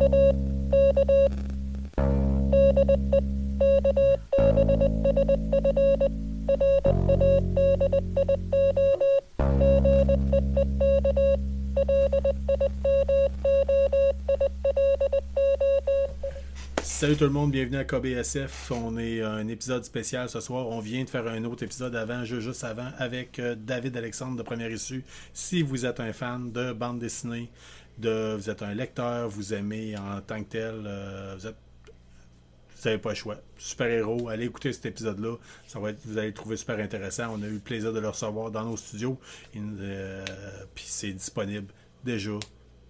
Salut tout le monde, bienvenue à KBSF. On est un épisode spécial ce soir. On vient de faire un autre épisode avant, juste avant, avec David Alexandre de Première Issue. Si vous êtes un fan de bande dessinée, vous êtes un lecteur, vous aimez en tant que tel, vous n'avez pas le choix. Super-héros, allez écouter cet épisode-là. Vous allez le trouver super intéressant. On a eu le plaisir de le recevoir dans nos studios. Puis c'est disponible déjà.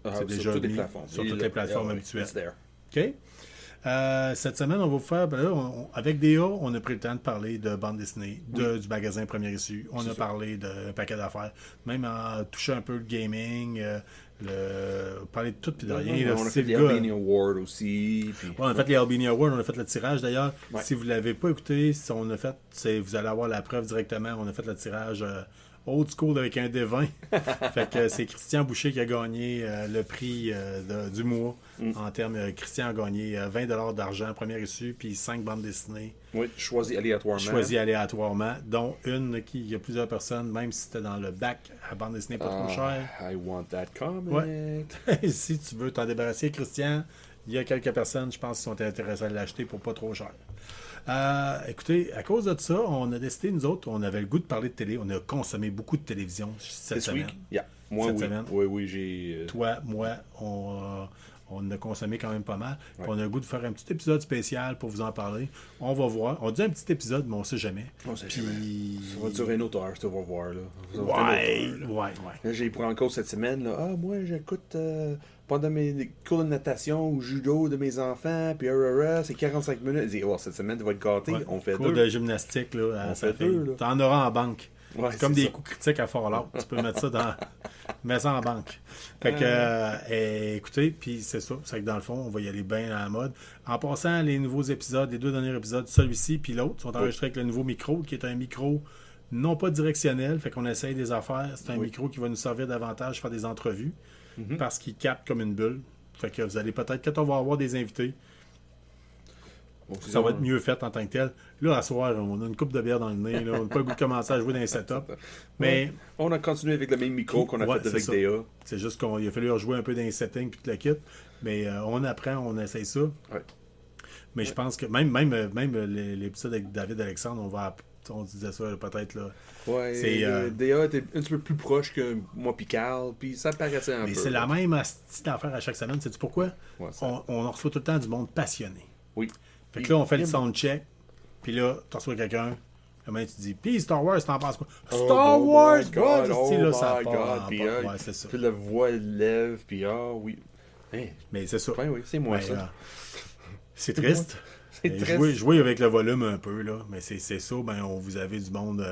C'est déjà sur toutes les mis plateformes. sur toutes les plateformes habituelles. OK? Cette semaine, on va vous faire. Avec DA, on a pris le temps de parler de bande dessinée, du magasin Première Issue. On a parlé d'un paquet d'affaires. Même en touchant un peu le gaming, parler de tout et de rien. On a fait les Albany Awards aussi. Puis... on a fait les Albany Awards, on a fait le tirage d'ailleurs. Ouais. Si vous ne l'avez pas écouté, vous allez avoir la preuve directement. On a fait le tirage old school avec un D20. Fait que c'est Christian Boucher qui a gagné le prix du mois. En termes, Christian a gagné 20$ d'argent, première issue, puis 5 bandes dessinées. Oui, choisi aléatoirement. Dont une il y a plusieurs personnes, même si c'était dans le bac à bande dessinée pas trop cher. I want that comic. Ouais. Si tu veux t'en débarrasser, Christian, il y a quelques personnes, je pense, qui sont intéressées à l'acheter pour pas trop cher. Écoutez, à cause de ça, on a décidé, nous autres, on avait le goût de parler de télé. On a consommé beaucoup de télévision cette semaine. Yeah. Moi, cette oui. semaine. Oui, j'ai... Toi, moi, on a consommé quand même pas mal. Ouais. On a le goût de faire un petit épisode spécial pour vous en parler. On va voir. On dit un petit épisode, mais on sait jamais. On sait jamais. Ça va durer une autre heure, tu vas voir. Là. Ouais. Là, j'ai pris en cause cette semaine. Là. Moi, j'écoute pendant mes cours de natation ou judo de mes enfants, puis c'est 45 minutes. Je dis, cette semaine, tu vas être gâté. Ouais. On fait cours de gymnastique, là, on fait deux. Là. T'en auras en banque. Ouais, c'est comme des coups critiques à Fallout. Tu peux mettre ça dans... Mets ça en banque. Fait que, écoutez, puis c'est ça. C'est que dans le fond, on va y aller bien à la mode. En passant, les nouveaux épisodes, les 2 derniers épisodes, celui-ci puis l'autre, sont enregistrés avec le nouveau micro, qui est un micro non pas directionnel. Fait qu'on essaye des affaires. C'est un micro qui va nous servir davantage pour faire des entrevues. Parce qu'il capte comme une bulle. Fait que vous allez peut-être, quand on va avoir des invités, ça va être mieux fait en tant que tel. Là, à soir, on a une coupe de bière dans le nez. Là. On n'a pas le goût de commencer à jouer dans les setups. Mais on a continué avec le même micro qu'on a fait avec DA. C'est juste qu'il a fallu rejouer un peu dans les settings puis tout le kit. Mais on apprend, on essaye ça. Ouais. Mais je pense que même l'épisode avec David Alexandre, on disait ça peut-être là. Ouais, DA était un petit peu plus proche que moi puis Carl, puis ça paraissait un peu. Mais c'est la même style d'affaire à chaque semaine. Sais-tu pourquoi? Ouais, on reçoit tout le temps du monde passionné. Oui. Fait que là, on fait le soundcheck, puis là, tu reçois quelqu'un, là, tu dis, puis Star Wars, t'en penses quoi? Star Wars! Là, ça part. Ouais, c'est ça. Puis la voix lève, puis oui. Hey. Mais c'est ça. Ouais, oui, c'est moi ça. C'est triste. C'est triste. Jouer avec le volume un peu, là. Mais c'est ça, on vous avez du monde...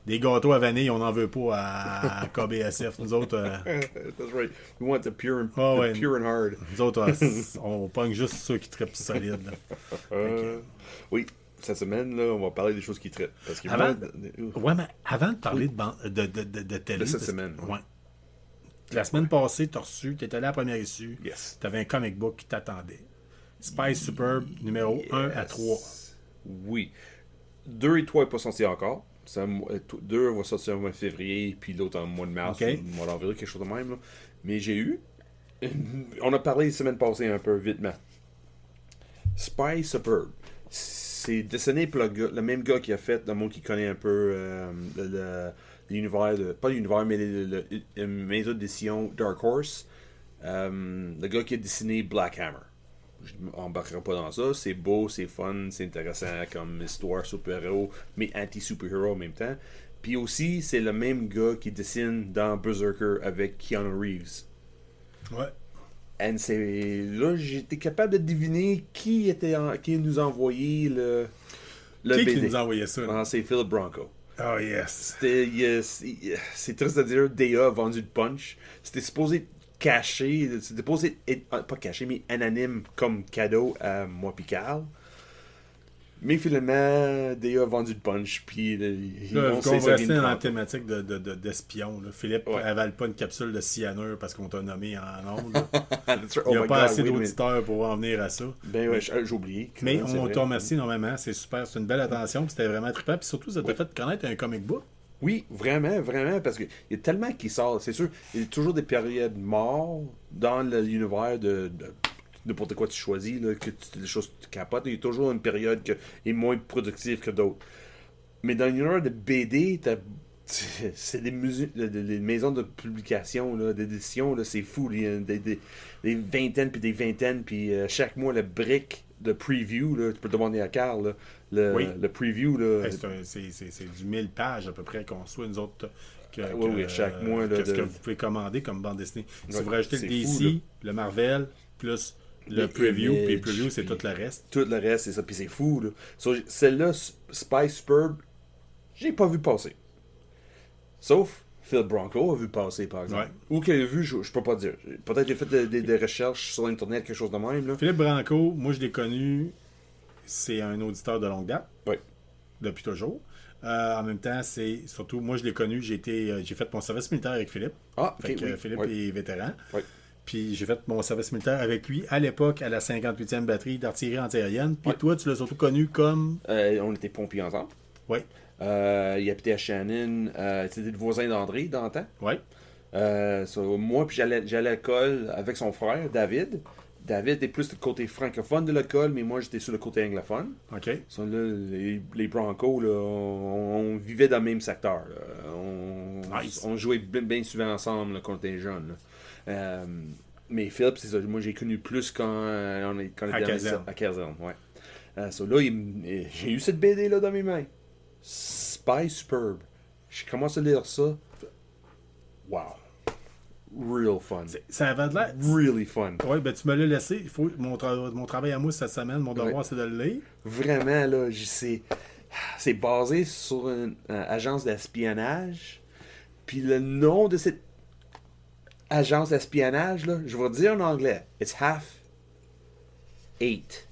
des gâteaux à vanille, on n'en veut pas à KBSF. Nous autres... That's right. We want the pure and hard. Nous autres, on pogne juste ceux qui trippent solides. Oui, cette semaine, là, on va parler des choses qui trippent. Parce que mais avant de parler de télé... De cette semaine. Ouais. La semaine passée, t'as reçu, t'es allé à la première issue, yes. T'avais un comic book qui t'attendait. Spice Superb, numéro 1 à 3. Oui. 2 et 3 n'est pas sorti encore. 2 va sortir au mois de février, puis l'autre en mois de mars, ou mois d'avril, quelque chose de même. Là. Mais j'ai eu... On a parlé la semaine passée un peu, vitement. Spice Superb. C'est dessiné par le même gars qui a fait, le monde qui connaît un peu l'univers, pas l'univers, mais la maison d'édition Dark Horse. Le gars qui a dessiné Black Hammer. Je m'embarquerai pas dans ça. C'est beau, c'est fun, c'est intéressant comme histoire super-héros, mais anti-super-héros en même temps. Puis aussi, c'est le même gars qui dessine dans Berserker avec Keanu Reeves. Ouais. Et là, j'étais capable de deviner qui nous a envoyé le BD. Qui nous a envoyé ça? C'est Philip Branco. Oh yes. C'est triste de dire, DA a vendu le punch. C'était supposé caché, c'était supposé être, pas caché, mais anonyme comme cadeau à moi pis Carl. Mais finalement, Déa a vendu le punch, puis on va rester dans la thématique d'espion. Philippe avale pas une capsule de cyanure parce qu'on t'a nommé en ondes. Il n'y a pas assez d'auditeurs pour en venir à ça. Ben ouais, j'ai oublié. Mais on te remercie énormément, c'est super, c'est une belle attention, puis c'était vraiment trippant, puis surtout ça t'a fait connaître un comic book. Oui, vraiment, vraiment, parce qu'il y a tellement qui sort, c'est sûr, il y a toujours des périodes mortes dans l'univers de n'importe quoi tu choisis, là, des choses que tu capotes, il y a toujours une période qui est moins productive que d'autres. Mais dans l'univers de BD, c'est des maisons de publication, d'édition, c'est fou. Il y a des vingtaines puis des vingtaines, puis chaque mois, le brick de preview, là, tu peux demander à Carl, le preview. Là, c'est du 1000 pages à peu près qu'on soit nous autres. Chaque mois. Là, ce que vous pouvez commander comme bande dessinée. Si vous rajoutez le DC, le Marvel, plus le preview, puis le preview, c'est tout le reste. Tout le reste, c'est ça, puis c'est fou. Là. Celle-là, Spy Superb, j'ai pas vu passer. Sauf Phil Bronco a vu passer, par exemple. Ouais. Ou qu'il a vu, je peux pas dire. Peut-être qu'il a fait des recherches sur Internet, quelque chose de même. Là. Philippe Branco, moi je l'ai connu, c'est un auditeur de longue date. Oui. Depuis toujours. En même temps, c'est surtout, moi je l'ai connu, j'ai fait mon service militaire avec Philippe. Ah, ok. Philippe est vétéran. Oui. Puis j'ai fait mon service militaire avec lui à l'époque à la 58e batterie d'artillerie antiaérienne. Puis toi, tu l'as surtout connu comme. On était pompiers ensemble. Oui. Il habitait à Shannon. C'était le voisin d'André dans le temps. Oui. Moi, puis j'allais à l'école avec son frère, David. David était plus le côté francophone de l'école, mais moi, j'étais sur le côté anglophone. OK. Les Broncos, là, on vivait dans le même secteur. On jouait bien souvent ensemble là, quand on était jeunes. Mais Philippe, c'est ça. Moi, j'ai connu plus quand on était à caserne. Ouais. Là, j'ai eu cette BD là dans mes mains. Spy Superb. J'ai commencé à lire ça. Wow. Real fun. Ça avait de l'air. Really fun. Oui, ben tu me l'as laissé. Mon travail à moi cette semaine, mon devoir, c'est de le lire. Vraiment, là, c'est basé sur une agence d'espionnage. Puis le nom de cette agence d'espionnage, là, je vais dire en anglais. It's half 8.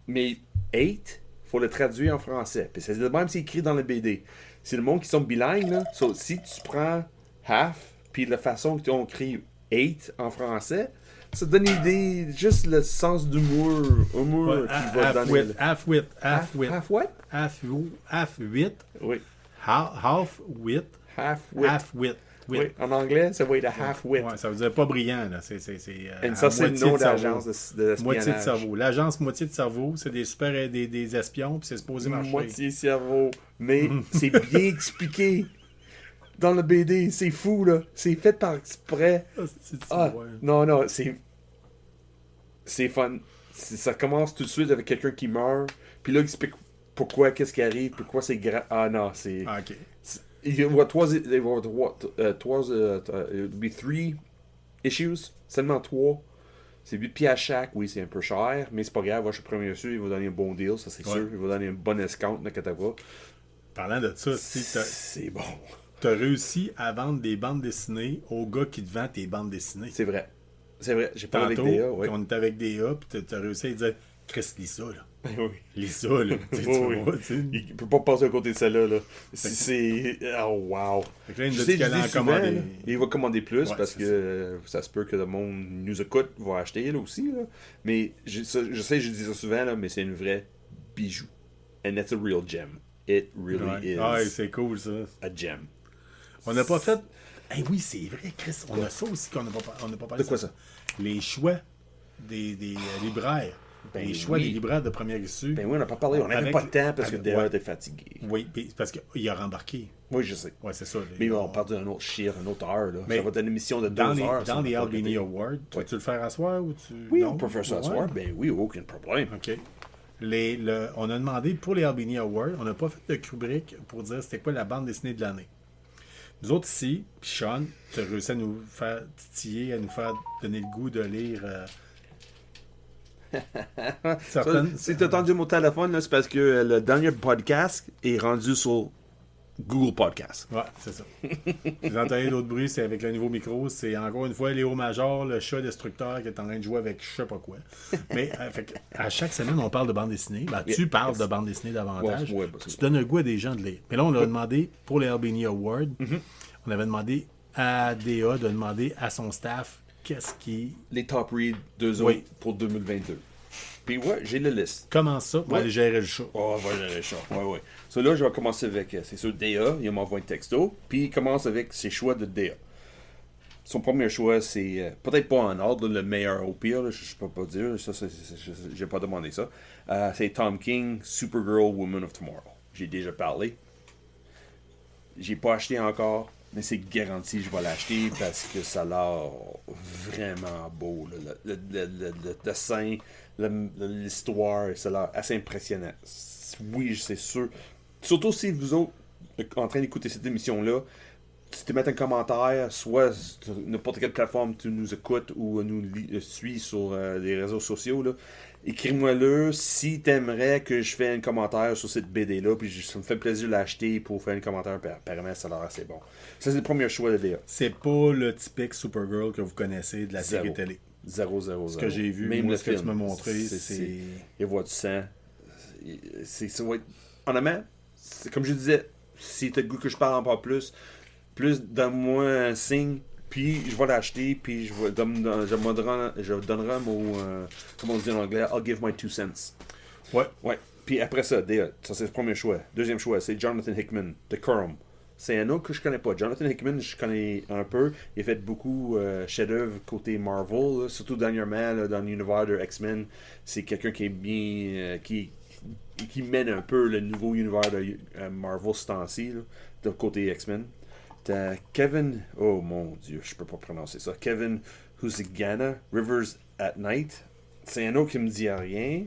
Mais 8, faut le traduire en français. Puis c'est le même c'est écrit dans le BD. C'est le monde qui sont bilingues, là. Si tu prends half, puis la façon qu'on écrit 8 en français, ça donne une idée, juste le sens d'humour qui va donner. Half wit. Half what? Half wit. Oui. Half wit. Half wit. Oui, en anglais, ça va être half wit. Ouais, ça veut dire pas brillant, là. C'est et ça, c'est le nom d'agence d'espionnage. Moitié de cerveau. L'agence moitié de cerveau, c'est des espions, puis c'est supposé marcher. Moitié cerveau. Mais c'est bien expliqué. Dans le BD, c'est fou, là. C'est fait par exprès. Non, c'est fun. Ça commence tout de suite avec quelqu'un qui meurt, puis là, il explique pourquoi, qu'est-ce qui arrive, pourquoi c'est grave. Ah non, c'est... Ah, OK. Il y aura 3 issues, seulement 3. C'est 8 pieds à chaque, oui, c'est un peu cher, mais c'est pas grave, je suis premier dessus, il va donner un bon deal, ça c'est sûr. Il va donner un bon escompte, Parlant de ça, c'est bon. Tu as réussi à vendre des bandes dessinées au gars qui te vend tes bandes dessinées. C'est vrai. J'ai parlé avec DA, oui. On était avec DA, puis tu as réussi à lui dire Chris, lis ça, là. Oui. Lis ça, là. Il peut pas passer à côté de celle-là. Là. C'est. Oh, wow. Là, il va commander plus parce que ça se peut que le monde nous écoute, va acheter là aussi. Là. Mais je sais, je dis ça souvent, là, mais c'est une vraie bijou. And that's a real gem. It really is. Ah, c'est cool, ça. A gem. On n'a pas fait. Oui, c'est vrai, Chris. On a ça aussi qu'on n'a pas parlé. De quoi ça? Les choix des libraires. Les choix des libraires de première issue. Ben oui, on n'a pas parlé. On n'avait pas de temps parce que Déa était fatigué. Oui, parce qu'il a rembarqué. Oui, je sais. Oui, c'est ça. Mais on parle d'un autre une autre heure. Là. Ça va être une émission de 2 heures. Dans les Albany Awards, tu veux-tu le faire asseoir ou tu. Oui, on peut faire ça à soir. Ben oui, aucun problème. OK. On a demandé pour les Albany Awards, on n'a pas fait de rubrique pour dire c'était quoi la bande dessinée de l'année. Nous autres ici, puis Sean, tu as réussi à nous faire titiller, à nous faire donner le goût de lire. Si tu as entendu mon téléphone, là, c'est parce que le dernier podcast est rendu sur Google Podcast. Ouais, c'est ça. Vous entendez d'autres bruits, c'est avec le nouveau micro. C'est encore une fois Léo Major, le chat destructeur qui est en train de jouer avec je sais pas quoi. Mais à chaque semaine, on parle de bande dessinée. Ben, tu parles de bande dessinée davantage. Tu donnes un goût à des gens de lire. Mais là, on a demandé, pour les Albany Awards, on avait demandé à DA de demander à son staff qu'est-ce qui... Les top reads d'eux autres pour 2022. Puis ouais, j'ai la liste. Comment ça? On va aller gérer le chat. Oh, on va gérer le chat. Ouais. So là, je vais commencer avec, c'est sûr, DA. Il m'envoie un texto. Puis il commence avec ses choix de DA. Son premier choix, c'est peut-être pas en ordre, le meilleur au pire. Là, je peux pas dire. Ça, j'ai pas demandé ça. C'est Tom King, Supergirl, Woman of Tomorrow. J'ai déjà parlé. J'ai pas acheté encore. Mais c'est garanti, je vais l'acheter parce que ça a l'air vraiment beau. Là. Le dessin, l'histoire, ça a l'air assez impressionnant. Oui, c'est sûr. Surtout si vous autres, en train d'écouter cette émission-là, tu te mets un commentaire, soit sur n'importe quelle plateforme tu nous écoutes ou nous suis sur les réseaux sociaux, là, écris-moi-le si t'aimerais que je fasse un commentaire sur cette BD-là, puis ça me fait plaisir de l'acheter pour faire un commentaire, puis apparemment ça a l'air assez bon. Ça, c'est le premier choix de DA. C'est pas le typique Supergirl que vous connaissez de la série télé. 0. Ce que j'ai vu, même moi, le ce que film, tu m'as montré, c'est... Il voit du sang. Ça va être... Honnêtement, comme je disais, si t'as le goût que je parle encore plus donne-moi un signe, puis je vais l'acheter, puis je donnerai mon... comment on dit en anglais? I'll give my 2 cents. Ouais. Puis après ça, ça c'est le premier choix. Deuxième choix, c'est Jonathan Hickman, de Corum. C'est un autre que je connais pas. Jonathan Hickman, je connais un peu. Il a fait beaucoup chefs-d'œuvre côté Marvel, là, surtout dernièrement là, dans l'univers de X-Men. C'est quelqu'un qui est bien... qui mène un peu le nouveau univers de Marvel ce temps-ci, de côté X-Men. T'as Kevin... Oh mon Dieu, je peux pas prononcer ça. Kevin Husigana, Rivers at Night. C'est un autre qui me dit rien.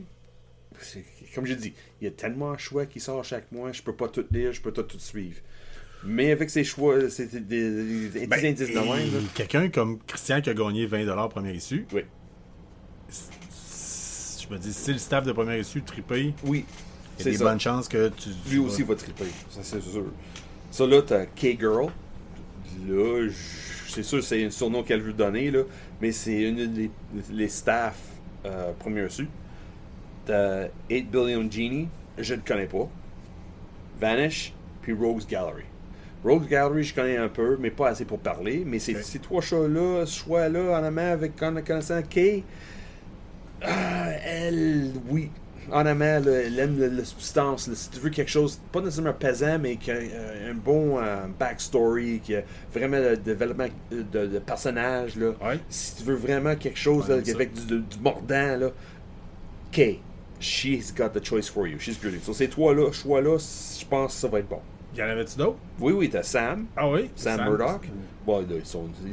Comme je dis, il y a tellement de choix qui sortent chaque mois, je peux pas tout lire, je peux pas tout suivre. Mais avec ces choix, c'est des indices de même. Quelqu'un comme Christian qui a gagné 20$ première issue. Oui. Je me dis, si le staff de première issue trippé, oui, il y a des bonnes chances que tu... Lui aussi va tripper, ça c'est sûr. Ça là, t'as K-Girl. Là, c'est sûr c'est un surnom qu'elle veut donner, là, mais c'est une des staffs première issue. T'as 8 Billion Genie, je ne connais pas. Vanish, puis Rogues Gallery. Rogues Gallery, je connais un peu, mais pas assez pour parler. Mais ces trois choix-là, en amont avec connaissant Kay, elle, oui. En amont, elle aime la substance. Si tu veux quelque chose, pas nécessairement pesant, mais qui a un bon backstory, qui a vraiment le développement de personnage. Là. Ouais. Si tu veux vraiment quelque chose là, avec du mordant, là, Kay, she's got the choice for you. She's beautiful. So, ces trois-là, choix-là, je pense que ça va être bon. Y en avait-tu d'autres? Oui, t'as Sam. Ah oui? Sam Murdoch. Bon, là,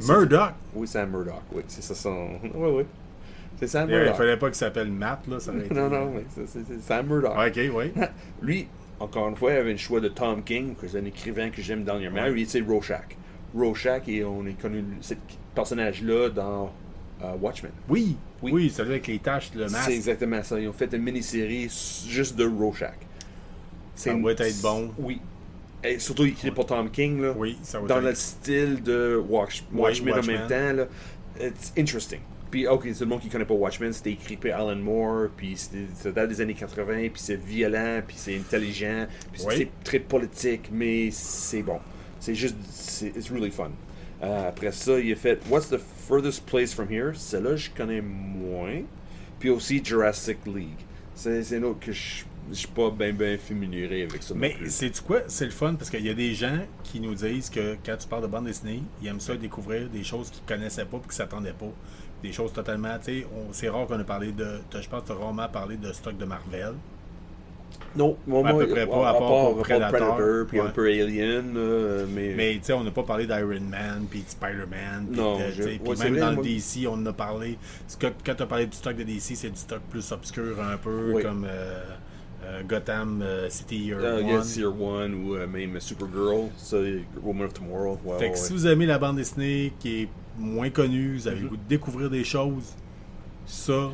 Murdoch? Oui, Sam Murdoch. Oui, c'est ça son... Oui. C'est Sam Murdoch. Il fallait pas qu'il s'appelle Matt, là. Ça aurait été... Non, c'est Sam Murdoch. OK, oui. Lui, encore une fois, il avait un choix de Tom King, que c'est un écrivain que j'aime dernièrement. Lui, c'est Rorschach. Rorschach, et on a connu ce personnage-là dans Watchmen. Oui, celui avec les taches, le masque. C'est exactement ça. Ils ont fait une mini-série juste de Rorschach. Ça va être bon. Oui. Et surtout écrit par Tom King, là, oui, ça va dans être... le style de Watchmen en même temps. Là. It's interesting. Puis, ok, c'est le monde qui connaît pas Watchmen, c'était écrit par Alan Moore, puis c'est dans les années 80, puis c'est violent, puis c'est intelligent, puis c'est très politique, mais c'est bon. C'est juste, it's really fun. Après ça, il a fait What's the Furthest Place from Here? Celle-là, je connais moins. Puis aussi Jurassic League. C'est une autre que je suis pas bien familier avec ça. Mais sais-tu quoi? C'est le fun parce qu'il y a des gens qui nous disent que quand tu parles de bande dessinée, ils aiment ça découvrir des choses qu'ils connaissaient pas et qu'ils ne s'attendaient pas. Des choses totalement, tu sais, c'est rare qu'on ait parlé de... Je pense que tu as rarement parlé de stock de Marvel. Non, moi, à peu près pas, à part Predator, puis un peu Alien, mais tu sais, on n'a pas parlé d'Iron Man, puis de Spider-Man, puis même vrai, dans le DC, on en a parlé. Quand tu as parlé du stock de DC, c'est du stock plus obscur un peu, comme Gotham City Year One. Yes, Year One, ou même Supergirl, Woman of Tomorrow. Fait que si vous aimez la bande dessinée qui est moins connue, vous avez le goût de découvrir des choses, ça,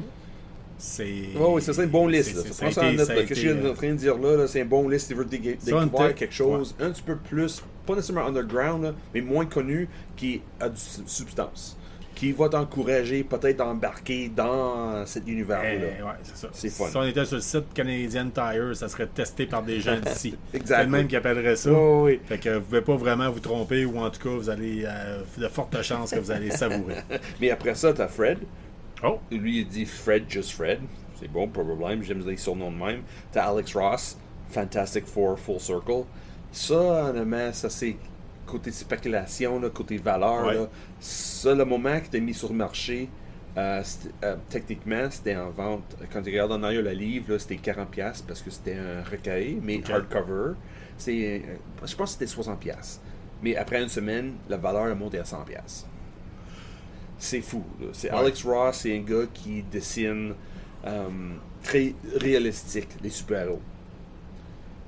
Oui, c'est une bonne liste. Prends ça en note. Qu'est-ce que je suis en train de dire là, c'est une bonne liste. Tu veux découvrir quelque chose un petit peu plus, pas nécessairement underground, là, mais moins connu, qui a du substance. Qui va t'encourager peut-être d'embarquer dans cet univers-là. Ouais, c'est ça. C'est fun. Si on était sur le site Canadian Tire, ça serait testé par des gens d'ici. Exact. C'est le même qui appellerait ça. Oh, oui. Fait que vous ne pouvez pas vraiment vous tromper, ou en tout cas, vous allez de fortes chances que vous allez savourer. Mais après ça, t'as Fred. Oh! Lui, il dit Fred, just Fred. C'est bon, pas de problème. J'aime les surnoms de même. T'as Alex Ross, Fantastic Four, Full Circle. Ça, honnêtement, ça c'est côté spéculation, là, côté valeur. Ouais. Là, ça, le moment que tu as mis sur le marché, techniquement, c'était en vente. Quand tu regardes en arrière le livre, là, c'était 40$ parce que c'était un recueil, mais hardcover. Je pense que c'était 60$. Mais après une semaine, la valeur a monté à 100$. C'est fou. Là. C'est Alex Ross, c'est un gars qui dessine très réalistique les super-héros.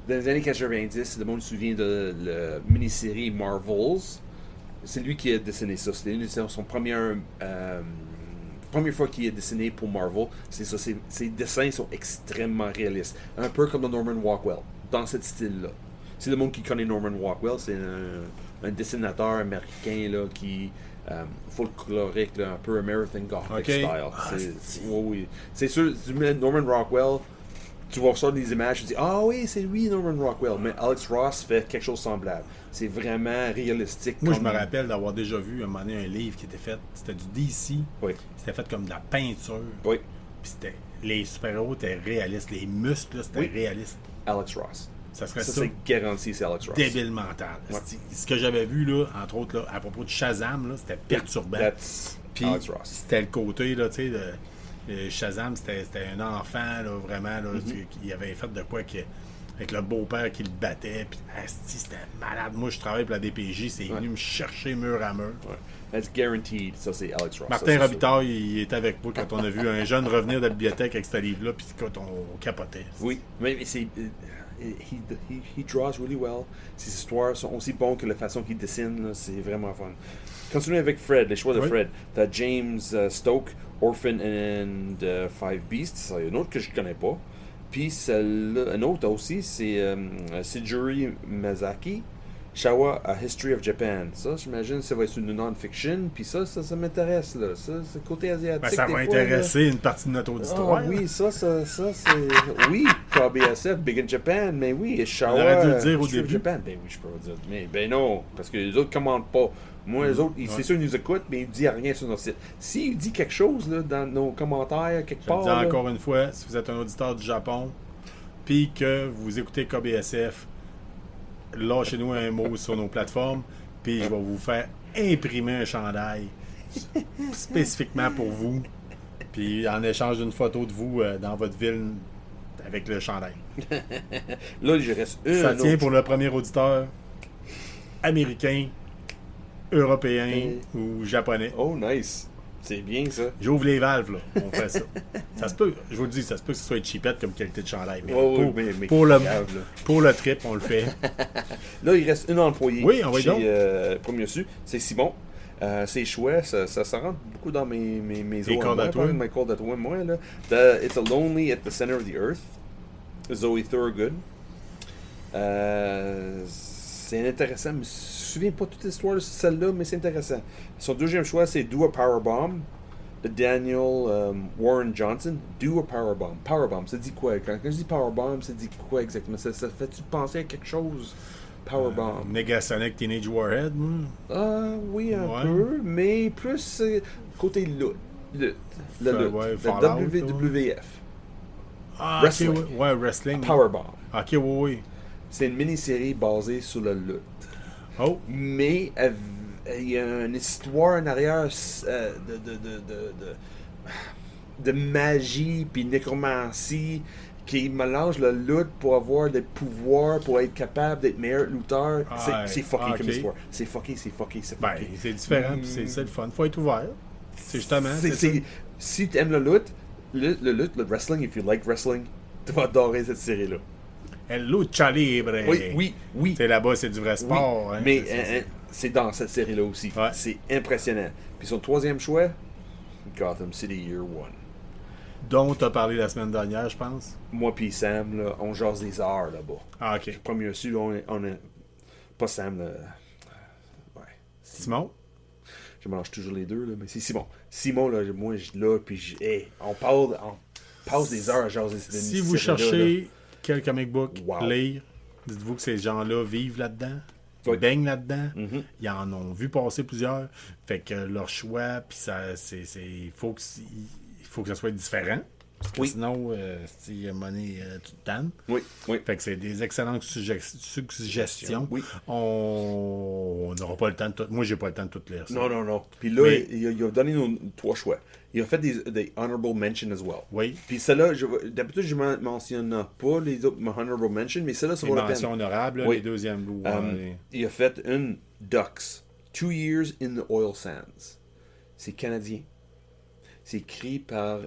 Dans les années 90, le monde se souvient de la mini-série Marvels. C'est lui qui a dessiné ça. C'était son première fois qu'il a dessiné pour Marvel. C'est ça. Ses dessins sont extrêmement réalistes. Un peu comme Norman Rockwell, dans ce style-là. C'est le monde qui connaît Norman Rockwell. C'est un dessinateur américain là, qui... folklorique, là, un peu American Gothic style. Oui. C'est sûr, tu mets Norman Rockwell, tu vas sortir des images, tu dis oui, c'est lui Norman Rockwell, mais Alex Ross fait quelque chose de semblable. C'est vraiment réalistique. Moi, je me rappelle d'avoir déjà vu un moment donné un livre qui était fait, c'était du DC. Oui. C'était fait comme de la peinture. Oui. Puis les super-héros étaient réalistes, les muscles, là, c'était réaliste. Alex Ross. Ça serait ça. C'est garanti, c'est Alex Ross. Débile mental. Ouais. Ce que j'avais vu, là, entre autres, là, à propos de Shazam, là, c'était perturbant. Puis Alex Ross. C'était le côté, là, tu sais, Shazam, c'était un enfant, là, vraiment, là, qui avait fait de quoi avec le beau-père qui le battait. Puis, c'était malade. Moi, je travaille pour la DPJ, c'est venu me chercher mur à mur. Ouais. That's guaranteed. Ça, c'est Alex Ross. Martin Robitaille, il était avec moi quand on a vu un jeune revenir de la bibliothèque avec ce livre-là, puis quand on capotait. Oui, mais c'est... He draws really well. Ses histoires sont aussi bonnes que la façon qu'il dessine. Là, c'est vraiment fun. Continuons avec Fred, les choix de Fred. T'as James Stoke, Orphan and Five Beasts. Il y a un autre que je ne connais pas. Puis celle-là, un autre aussi, c'est Sejuri Mazaki, Shawa, A History of Japan. Ça, j'imagine, ça va être une non-fiction. Puis ça m'intéresse. Là. Ça, c'est le côté asiatique. Ça va intéresser une partie de notre auditoire. Oui, ça c'est... Oui, KBSF, Big in Japan, mais oui, Shawa... On aurait dû le dire au History of début. Japan. Ben oui, je peux le dire. Mais ben non, parce que les autres ne commandent pas. Moi, les autres, c'est sûr, ils nous écoutent, mais ils ne disent rien sur notre site. S'ils disent quelque chose là, dans nos commentaires, quelque part... Je le dis encore une fois, si vous êtes un auditeur du Japon, puis que vous écoutez KBSF, lâchez-nous un mot sur nos plateformes, puis je vais vous faire imprimer un chandail spécifiquement pour vous, puis en échange d'une photo de vous dans votre ville avec le chandail. Là, il reste une. Ça tient pour le premier auditeur américain, européen ou japonais. Oh, nice. C'est bien, ça. J'ouvre les valves, là. On fait ça. Ça se peut, je vous le dis, ça se peut que ce soit cheapette comme qualité de chandail. Mais pour le trip, on le fait. Là, il reste une employée. Oui, on va y donc. Premier su, c'est Simon. C'est chouette, ça rentre beaucoup dans mes cordes à toi. Mes cordes à toi, moi, là. It's a Lonely at the Center of the Earth. Zoe Thorogood. C'est intéressant. Je me souviens pas toute l'histoire de celle-là, mais c'est intéressant. Son deuxième choix, c'est Do a Powerbomb de Daniel Warren Johnson. Do a Powerbomb. Powerbomb, ça dit quoi? Quand je dis Powerbomb, ça dit quoi exactement? Ça fait-tu penser à quelque chose? Powerbomb. Negasonic Teenage Warhead. Oui, un peu, mais plus côté lutte. Le WWF. Wrestling. Okay, ouais, wrestling. Powerbomb. Ok, oui. C'est une mini-série basée sur la lutte. Oh. Mais il y a une histoire en arrière de magie puis nécromancie qui mélange la lutte pour avoir des pouvoirs, pour être capable d'être meilleur lutteur. C'est fucké comme histoire. C'est fucké. Ben, c'est différent, puis c'est le fun. Faut être ouvert. C'est justement. Si tu aimes le wrestling, if you like wrestling, tu vas adorer cette série-là. El Lucha Libre. Oui. C'est là-bas, c'est du vrai sport. Oui, hein, mais c'est dans cette série-là aussi. Ouais. C'est impressionnant. Puis son troisième choix, Gotham City Year One. dont tu as parlé la semaine dernière, je pense. Moi puis Sam, là, on jase des heures là-bas. Ah, ok. Premier reçu, on est... Pas Sam, là. Ouais. Simon? Je mélange toujours les deux, là, mais c'est Simon. Simon, là, moi, je suis là, puis on passe des heures à jaser. Si vous cherchez quel comic book Wow. lire, dites-vous que ces gens-là vivent là-dedans, Oui. baignent là-dedans, Mhm. ils en ont vu passer plusieurs, fait que leur choix, puis ça, il faut que ça soit différent. Parce que Oui. sinon, si monnaie, tu te tannes. Oui, oui. Fait que c'est des excellentes suggestions. Oui. On n'aura pas le temps de tout. Moi, j'ai pas le temps de tout lire ça. Non. Puis là, Mais- il a donné nos 3 choix. Il a fait des honorable mentions as well. Oui. Puis celle-là, d'habitude, je ne mentionne pas les autres honorable mentions, mais celle-là, ça Les vaut la peine. mentions honorables, là, Oui. les deuxièmes bouts. Il a fait une Ducks. 2 years in the oil sands. C'est canadien. C'est écrit par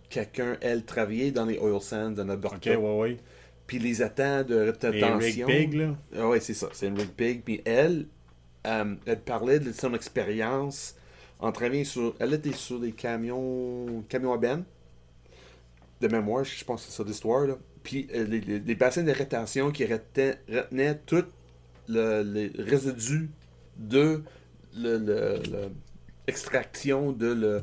quelqu'un, elle, travaillait dans les oil sands en Alberta. OK, ouais. Puis les attends de Les rétention. Rick Pig, là. Ah ouais, c'est ça. C'est une Rick Pig. Puis elle parlait de son expérience en travaillant sur... Elle était sur des camions à benne. De mémoire, je pense que c'est ça l'histoire, là. Puis les bassins de rétention qui retenaient tout les résidus de l'extraction de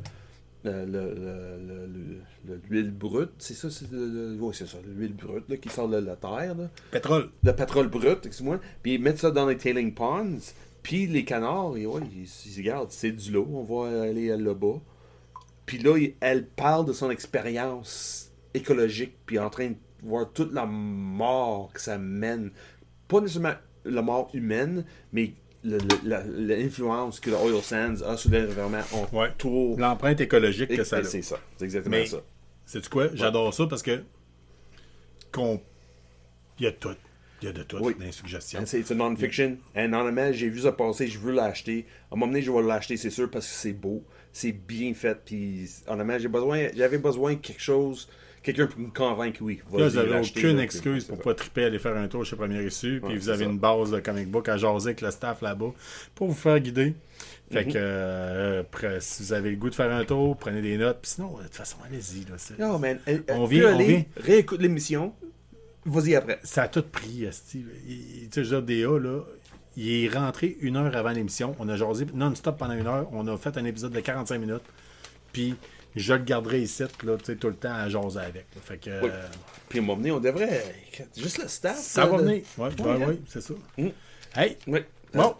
l'huile brute. C'est ça, oui, c'est ça, l'huile brute là, qui sort de la terre. Là. Pétrole. Le pétrole brut, excuse-moi. Puis ils mettent ça dans les tailing ponds. Puis les canards, et ouais, ils regardent, c'est du lot, on va aller là-bas. Puis là, elle parle de son expérience écologique, puis en train de voir toute la mort que ça mène. Pas nécessairement la mort humaine, mais l'influence que le oil sands a sur l'environnement autour. L'empreinte écologique que ça a. C'est ça, c'est exactement Mais, ça. sais-tu quoi? J'adore ça parce que il y a tout. Il y a de tout Oui. dans les suggestions. C'est une non-fiction. Anonymement, j'ai vu ça passer, je veux l'acheter. À un moment donné, je vais l'acheter, c'est sûr, parce que c'est beau. C'est bien fait. Puis, honnêtement, j'avais besoin de quelque chose. Quelqu'un pour me convaincre, oui. Là, vous n'avez l'acheter, aucune là, excuse puis, pour c'est pas triper aller faire un tour chez Premier Issu, puis Ouais, vous c'est avez ça. une base de comic book à jaser avec le staff là-bas pour vous faire guider. Fait que si vous avez le goût de faire un tour, prenez des notes, puis sinon, de toute façon, allez-y. Là, ça. Non, man. On vient. Réécoute l'émission. Vas-y après. Ça a tout pris, Steve. Tu sais, je veux dire, DA, là, il est rentré 1 heure avant l'émission. On a jasé non-stop pendant 1 heure. On a fait un épisode de 45 minutes. Puis, je le garderai ici, là, tu sais, tout le temps à jaser avec. Là. Fait que... Oui. Puis, à un moment donné, on devrait... Juste le staff. Ça va venir. Oui, c'est ça. Hey! Oui.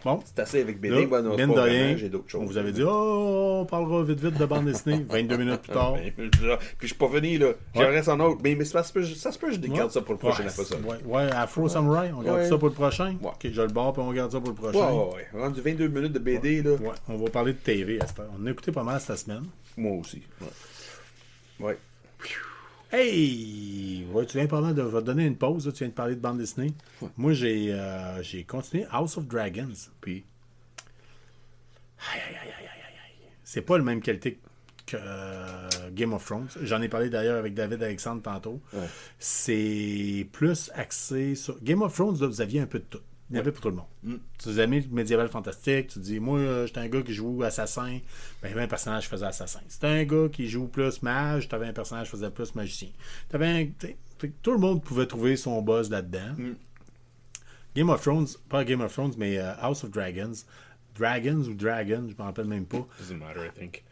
Bon. C'est assez avec BD. Là, Non, mine c'est de pas rien, vraiment, j'ai d'autres choses. on vous avait dit, on parlera vite de bande dessinée. 22 minutes plus tard. Puis je suis pas venu, là. J'aimerais en autre. Mais ça se peut, je décale ça pour le prochain épisode. Ouais, Afro Samurai, on garde ça pour le prochain. Ouais. Ok, je le barre, puis on garde ça pour le prochain. Ouais. Rendu 22 minutes de BD, là. Ouais, on va parler de TV à cette heure. On a écouté pas mal cette semaine. Moi aussi. Ouais. Hey! Ouais, tu viens parler de. Je vais te donner une pause, là. Tu viens de parler de bande dessinée. Ouais. Moi, j'ai continué House of Dragons. Puis. Aïe. C'est pas la même qualité que Game of Thrones. J'en ai parlé d'ailleurs avec David Alexandre tantôt. Ouais. C'est plus axé sur. Game of Thrones, là, vous aviez un peu de tout. Il y en avait pour tout le monde. Tu vous aimez le médiéval fantastique, tu dis, moi, j'étais un gars qui joue assassin, ben, il y avait un personnage qui faisait assassin. C'était un gars qui joue plus mage, t'avais un personnage qui faisait plus magicien. Tout le monde pouvait trouver son buzz là-dedans. Game of Thrones, pas Game of Thrones, mais House of Dragons. Dragons ou Dragon, je m'en rappelle même pas. Doesn't matter, I think.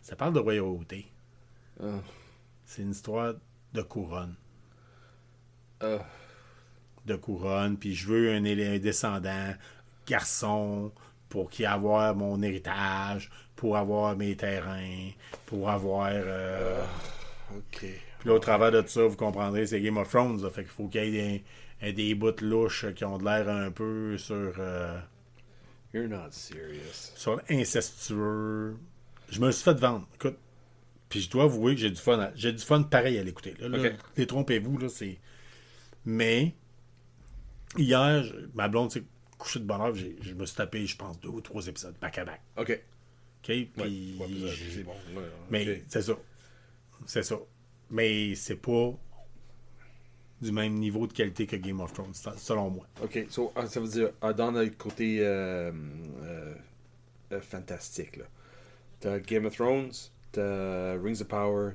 Ça parle de royauté. C'est une histoire de couronne. De couronne, puis je veux un descendant garçon pour qu'il avoir mon héritage, pour avoir mes terrains, pour avoir... OK. Puis là, au travers de tout ça, vous comprendrez, c'est Game of Thrones, là, fait qu'il faut qu'il y ait des bouts louches qui ont de l'air un peu sur... You're not serious. Sur incestueux. Je me suis fait vendre, écoute. Puis je dois avouer que j'ai du fun. J'ai du fun pareil à l'écouter. Là, okay. Détrompez-vous, là, c'est... Mais... Hier, ma blonde s'est couchée de bonne heure. Je me suis tapé, je pense, 2 ou 3 épisodes, back-à-back. OK. Puis... c'est bon. Ouais, mais okay. C'est ça. Mais c'est pas du même niveau de qualité que Game of Thrones, selon moi. OK. So, ça veut dire, dans le côté fantastique, là, t'as Game of Thrones, Rings of Power,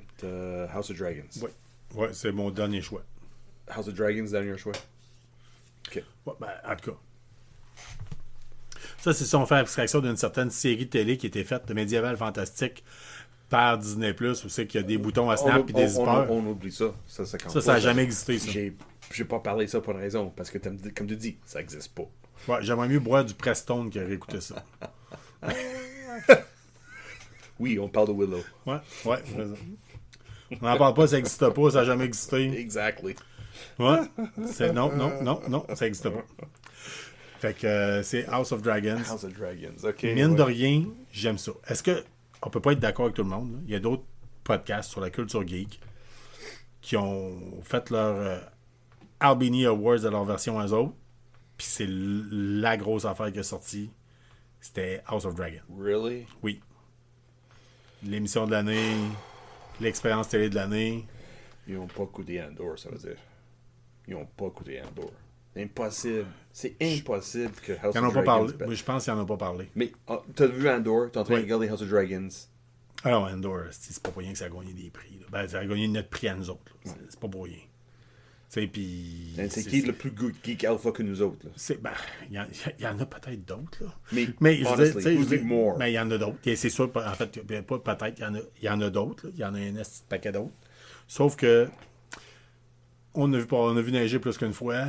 House of Dragons. Oui, ouais, c'est mon dernier choix. House of Dragons, dernier choix. OK. Ouais, ben, en tout cas. Ça, c'est si on fait abstraction d'une certaine série de télé qui était faite de médiéval fantastique par Disney+, où c'est qu'il y a des boutons à snap et des zippers. On oublie ça. Ça compte ça pas. n'a jamais existé, ça. J'ai pas parlé de ça pour une raison, parce que comme tu dis, ça existe pas. Ouais, j'aimerais mieux boire du Prestone que réécouter ça. Oui, on parle de Willow. Ouais. On n'en parle pas, ça n'existe pas, ça n'a jamais existé. Exactly. Ouais. Non, ça n'existe pas. Fait que c'est House of Dragons. House of Dragons, ok. Mine de rien, j'aime ça. Est-ce que on peut pas être d'accord avec tout le monde? Là? Il y a d'autres podcasts sur la culture geek qui ont fait leur Albini Awards de leur version eux autres. Puis c'est la grosse affaire qui est sortie. C'était House of Dragons. Really? Oui. L'émission de l'année, l'expérience télé de l'année. Ils n'ont pas écouté Andor, ça veut dire. Ils n'ont pas écouté Andor. Impossible. C'est impossible que House Ils n'en of ont pas Dragons... parlé. Je pense qu'ils n'en ont pas parlé. Mais t'as vu Andor, t'es en train de regarder House of Dragons. Alors, Andor, c'est pas pour rien que ça a gagné des prix. Là. Ben, ça a gagné notre prix à nous autres. C'est pas pour rien. Puis, c'est qui le plus geek alpha que nous autres? Ben, il y en a peut-être d'autres. Là. Mais honestly, je dis, more? Mais il y en a d'autres. C'est sûr, en fait, pas peut-être, il y en a d'autres. Là. Il y en a un paquet d'autres. Sauf que on a vu neiger plus qu'une fois.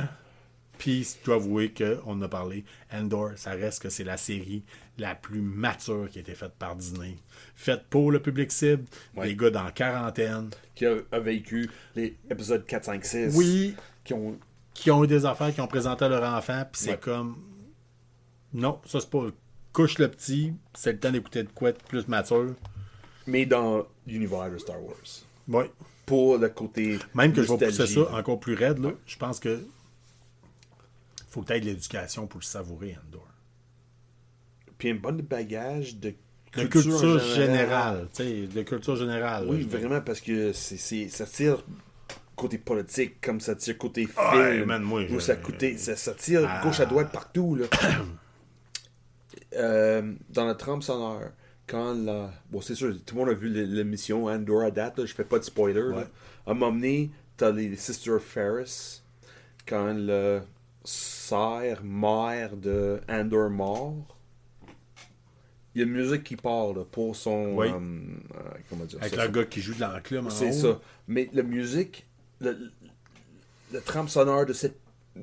Puis, je dois avouer qu'on en a parlé. Andor, ça reste que c'est la série la plus mature qui a été faite par Disney. Faite pour le public cible, des gars dans la quarantaine. Qui a vécu les épisodes 4, 5, 6. Oui. Qui ont eu des affaires, qui ont présenté à leur enfant. Puis c'est comme... Non, ça c'est pas... Couche le petit, c'est le temps d'écouter de quoi de plus mature. Mais dans l'univers de Star Wars. Oui. Pour le côté même que nostalgie. Je vais pousser ça encore plus raide, là, je pense que faut que tu aies de l'éducation pour le savourer, Andor. Puis un bon bagage de culture générale. De culture générale. Oui, là, vraiment, parce que ça tire côté politique, comme ça tire côté film. Ouais, man, ça tire gauche à droite partout. Là. Dans la trame sonore, quand la... Bon, c'est sûr, tout le monde a vu l'émission Andor à date, là, je fais pas de spoiler. Ouais. Là. À un moment donné, t'as les Sisters Ferris, quand le mère de Andor mort, il y a une musique qui part là, pour son... Oui. comment dire avec ça? le gars qui joue de l'enclume en haut. C'est ça. Mais la musique, le trame sonore de cette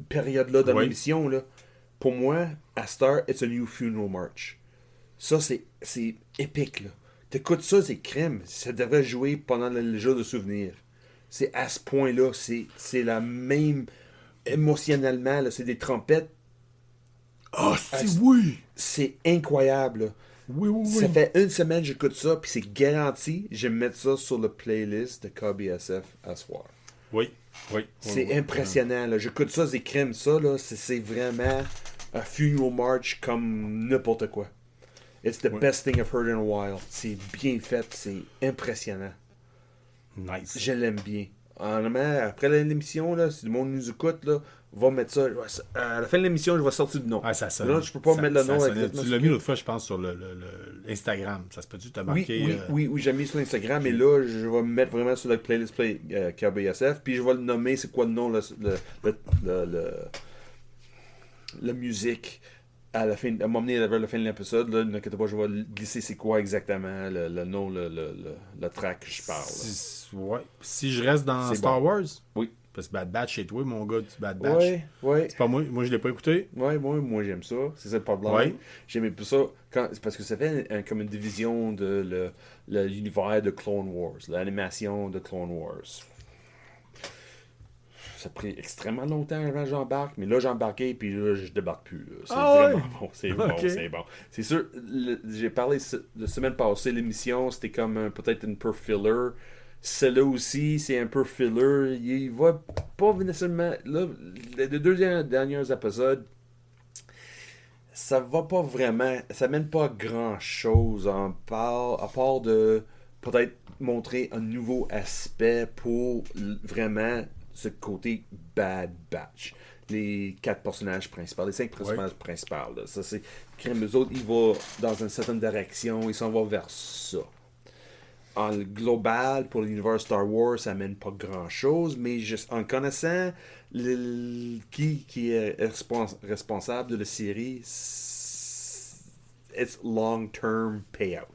période-là dans l'émission, là, pour moi, à Star, it's a new funeral march. Ça, c'est épique, là. T'écoutes ça, c'est crème. Ça devrait jouer pendant le jour de souvenirs. C'est à ce point-là. C'est la même... Émotionnellement, là, c'est des trompettes. Oui! C'est incroyable, là. Oui. Ça fait une semaine que j'écoute ça, puis c'est garanti, je vais mettre ça sur le playlist de KBSF à soir. Oui. C'est impressionnant, là. J'écoute ça, c'est crème, ça, là. C'est vraiment un funeral march comme n'importe quoi. It's the best thing I've heard in a while. C'est bien fait, c'est impressionnant. Nice. Je l'aime bien. Honnêtement, après l'émission, là, si le monde nous écoute, là, va mettre ça. À la fin de l'émission, je vais sortir du nom. Ah, ça sonne. Là, je peux pas mettre le nom avec tu l'as mis l'autre fois, je pense, sur le Instagram. Ça se peut-tu t'as marqué? Oui, j'ai mis sur Instagram, et là, je vais me mettre vraiment sur la playlist KBSF, puis je vais le nommer, c'est quoi le nom, la musique. À m'emmener vers la fin de l'épisode, là, n'inquiétez pas, je vais glisser c'est quoi exactement le nom, le track que je parle. Si je reste dans Star Wars, oui. Parce que Bad Batch, c'est toi, mon gars, du Bad Batch. Oui. C'est pas moi. Moi, je l'ai pas écouté. Oui, moi j'aime ça. C'est ça le problème. Ouais. J'aimais plus ça c'est parce que ça fait comme une division de l'univers de Clone Wars, l'animation de Clone Wars. Ça a pris extrêmement longtemps avant que j'embarque, mais là j'embarquais puis là je débarque plus. Là. C'est vraiment bon, c'est bon. C'est sûr, j'ai parlé la semaine passée, l'émission, c'était comme peut-être une peu filler. Celle-là aussi, c'est un peu filler. Il va pas nécessairement... Là, les deux derniers épisodes, ça va pas vraiment... Ça mène pas à grand-chose à part de peut-être montrer un nouveau aspect pour vraiment ce côté Bad Batch. Les 4 personnages principaux, les 5 personnages principaux. Là. Ça, c'est... Eux autres, ils vont dans une certaine direction, ils s'en vont vers ça. en global, pour l'univers Star Wars, ça mène pas grand-chose, mais juste en connaissant qui est responsable de la série, it's long-term payout.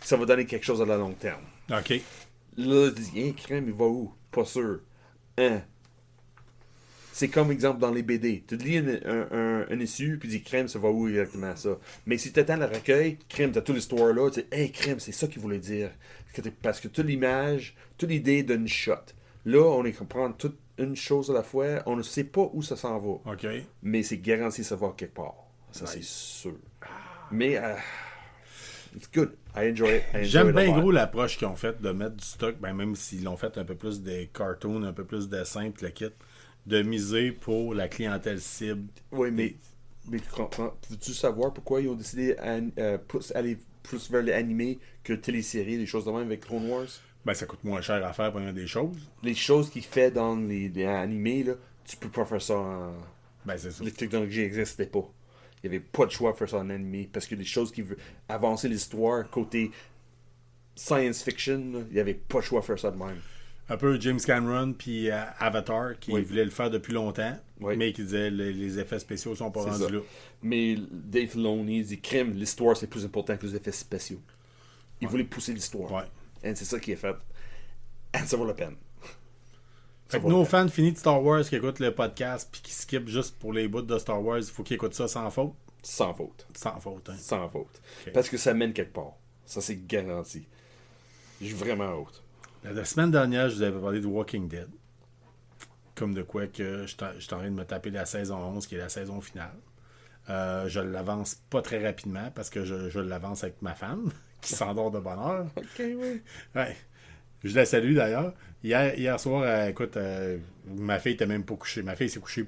Ça va donner quelque chose à la long terme. OK. Là, tu dis, crème, il va où? Pas sûr. Hein? C'est comme exemple dans les BD. Tu lis un issue, puis tu dis, crème, ça va où exactement ça? Mais si tu attends le recueil, crème, tu as toute l'histoire là, tu dis, crème, c'est ça qu'il voulait dire. Parce que toute l'image, toute l'idée d'une shot. Là, on est comprendre toute une chose à la fois, on ne sait pas où ça s'en va. OK. Mais c'est garanti que ça va quelque part. Ça, c'est sûr. Mais, it's good. I enjoy it. J'aime bien gros l'approche qu'ils ont faite de mettre du stock, ben même s'ils l'ont fait un peu plus des cartoons, un peu plus de simple, le kit, de miser pour la clientèle cible. Oui, mais tu comprends. Veux-tu savoir pourquoi ils ont décidé d'aller plus vers l'animé que téléséries, des choses de même avec Clone Wars? Ben, ça coûte moins cher à faire pour des choses. Les choses qu'il fait dans les animés, là, tu peux pas faire ça en... Ben, c'est ça. Les technologies n'existaient pas. Il n'y avait pas de choix de faire ça en animé. Parce que les choses qui veulent avancer l'histoire, côté science fiction, là, il n'y avait pas de choix de faire ça de même. Un peu James Cameron puis Avatar, qui voulait le faire depuis longtemps, mais qui disait les effets spéciaux sont pas rendus là. Mais Dave Filoni dit crime, l'histoire c'est plus important que les effets spéciaux. Il voulait pousser l'histoire. Ouais. Et c'est ça qui est fait. Et ça vaut la peine. Fait que nos fans finis de Star Wars qui écoutent le podcast puis qui skippent juste pour les bouts de Star Wars, il faut qu'ils écoutent ça sans faute. Sans faute. Sans faute, hein. Sans faute. Okay. Parce que ça mène quelque part. Ça, c'est garanti. J'ai vraiment hâte. La semaine dernière, je vous avais parlé de Walking Dead. Comme de quoi que je suis en train de me taper la saison 11, qui est la saison finale. Je l'avance pas très rapidement parce que je l'avance avec ma femme, qui s'endort de bonne heure. OK, oui. Ouais. Je la salue d'ailleurs. Hier soir, écoute, ma fille était même pas couchée. Ma fille s'est couchée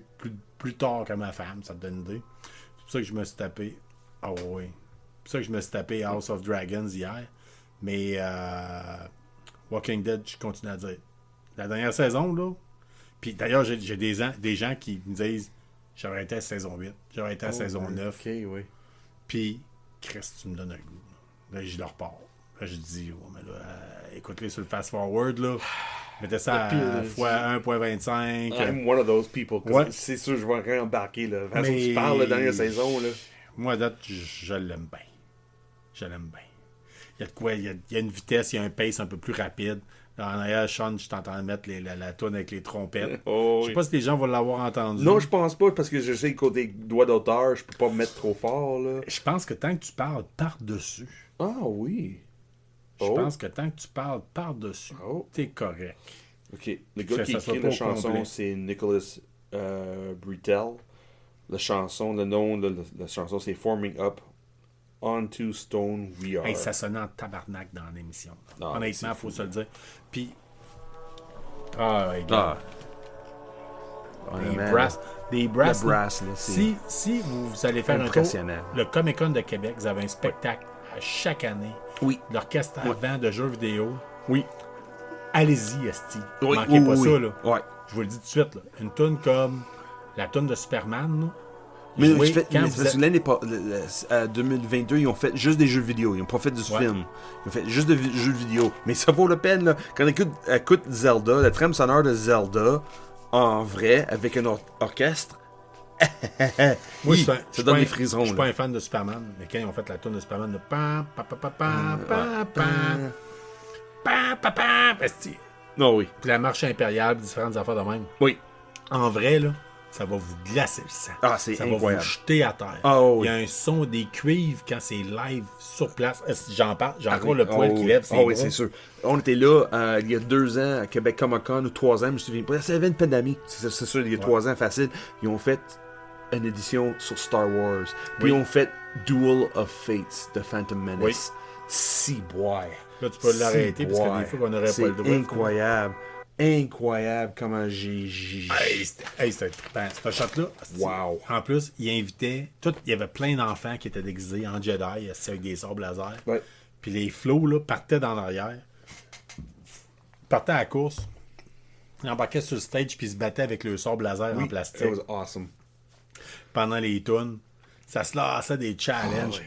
plus tard que ma femme, ça te donne une idée. C'est pour ça que je me suis tapé. Ah oui. C'est pour ça que je me suis tapé House of Dragons hier. Mais Walking Dead, je continue à dire. La dernière saison, là. Puis d'ailleurs, j'ai des gens qui me disent j'aurais été à saison 8, j'aurais été à saison 9. OK, oui. Puis, Chris, tu me donnes un goût. Là, je le repars. Là, je dis, oh, mais là, écoute-les sur le fast-forward, là. Mettez ça à fois 1.25. I'm one of those people. Ouais. C'est sûr, je vais réembarquer, là. Parce que Mais... tu parles de la dernière saison, là. Moi, date, je l'aime bien. Je l'aime bien. Il y a de quoi, il y a une vitesse, il y a un pace un peu plus rapide. En arrière, Sean, je t'entends mettre la toune avec les trompettes. Je sais pas si les gens vont l'avoir entendu. Non, je pense pas, parce que je sais que côté doigt d'auteur, je peux pas me mettre trop fort, là. Je pense que tant que tu parles par-dessus. Ah oui. Je pense que tant que tu parles par-dessus, t'es correct. OK. Le gars qui écrit la chanson, c'est Nicholas Britell. La chanson, le nom de la chanson, c'est Forming Up Onto Stone We Are. Hey, ça sonnait en tabarnak dans l'émission. Non, honnêtement, il faut se le dire. Puis... Des brasses. Brass, là, si vous allez faire un tour, le Comic-Con de Québec, vous avez un spectacle à chaque année. Oui. L'orchestre avant de jeux vidéo. Oui. Allez-y, esti. Oui, manquez pas ça, là. Ouais. Je vous le dis tout de suite, là. Une toune comme la toune de Superman, là. Mais l'année 2022, ils ont fait juste des jeux vidéo. Ils n'ont pas fait du film. Ils ont fait juste des jeux vidéo. Mais ça vaut la peine, là. Quand on écoute Zelda, la trame sonore de Zelda, en vrai, avec un orchestre, moi, ça donne des frissons. Je suis pas un fan de Superman, mais quand ils ont fait la toune de Superman, de pam, pam, pam, pam, pam, pam, pam, pam, pam, pam, non, oui. Puis la marche impériale, différentes affaires de même. Oui. En vrai, là, ça va vous glacer le sang. Ah, c'est incroyable. Ça va vous jeter à terre. Oh, oui. Il y a un son des cuivres quand c'est live sur place. J'en parle, j'ai encore le poil qui lève. Oui, c'est sûr. On était là il y a 2 ans à Québec Comic-Con ou 3 ans, je me souviens pas. Ça avait une pandémie. C'est sûr, il y a 3 ans facile. Ils ont fait une édition sur Star Wars. Puis ils ont fait Duel of Fates de Phantom Menace. Si boy. Là, tu peux l'arrêter parce que des fois qu'on n'aurait pas le droit. C'est incroyable. Incroyable comment j'ai... Hey, c'était trippant. Ce shot-là, wow. En plus, il invitait... Il y avait plein d'enfants qui étaient déguisés en Jedi avec des sabres laser. Ouais. Puis les flots là, partaient dans l'arrière. Partaient à la course. Ils embarquaient sur le stage puis ils se battaient avec le sabre laser en plastique. It was awesome. Pendant les tunes. Ça se lançait des challenges.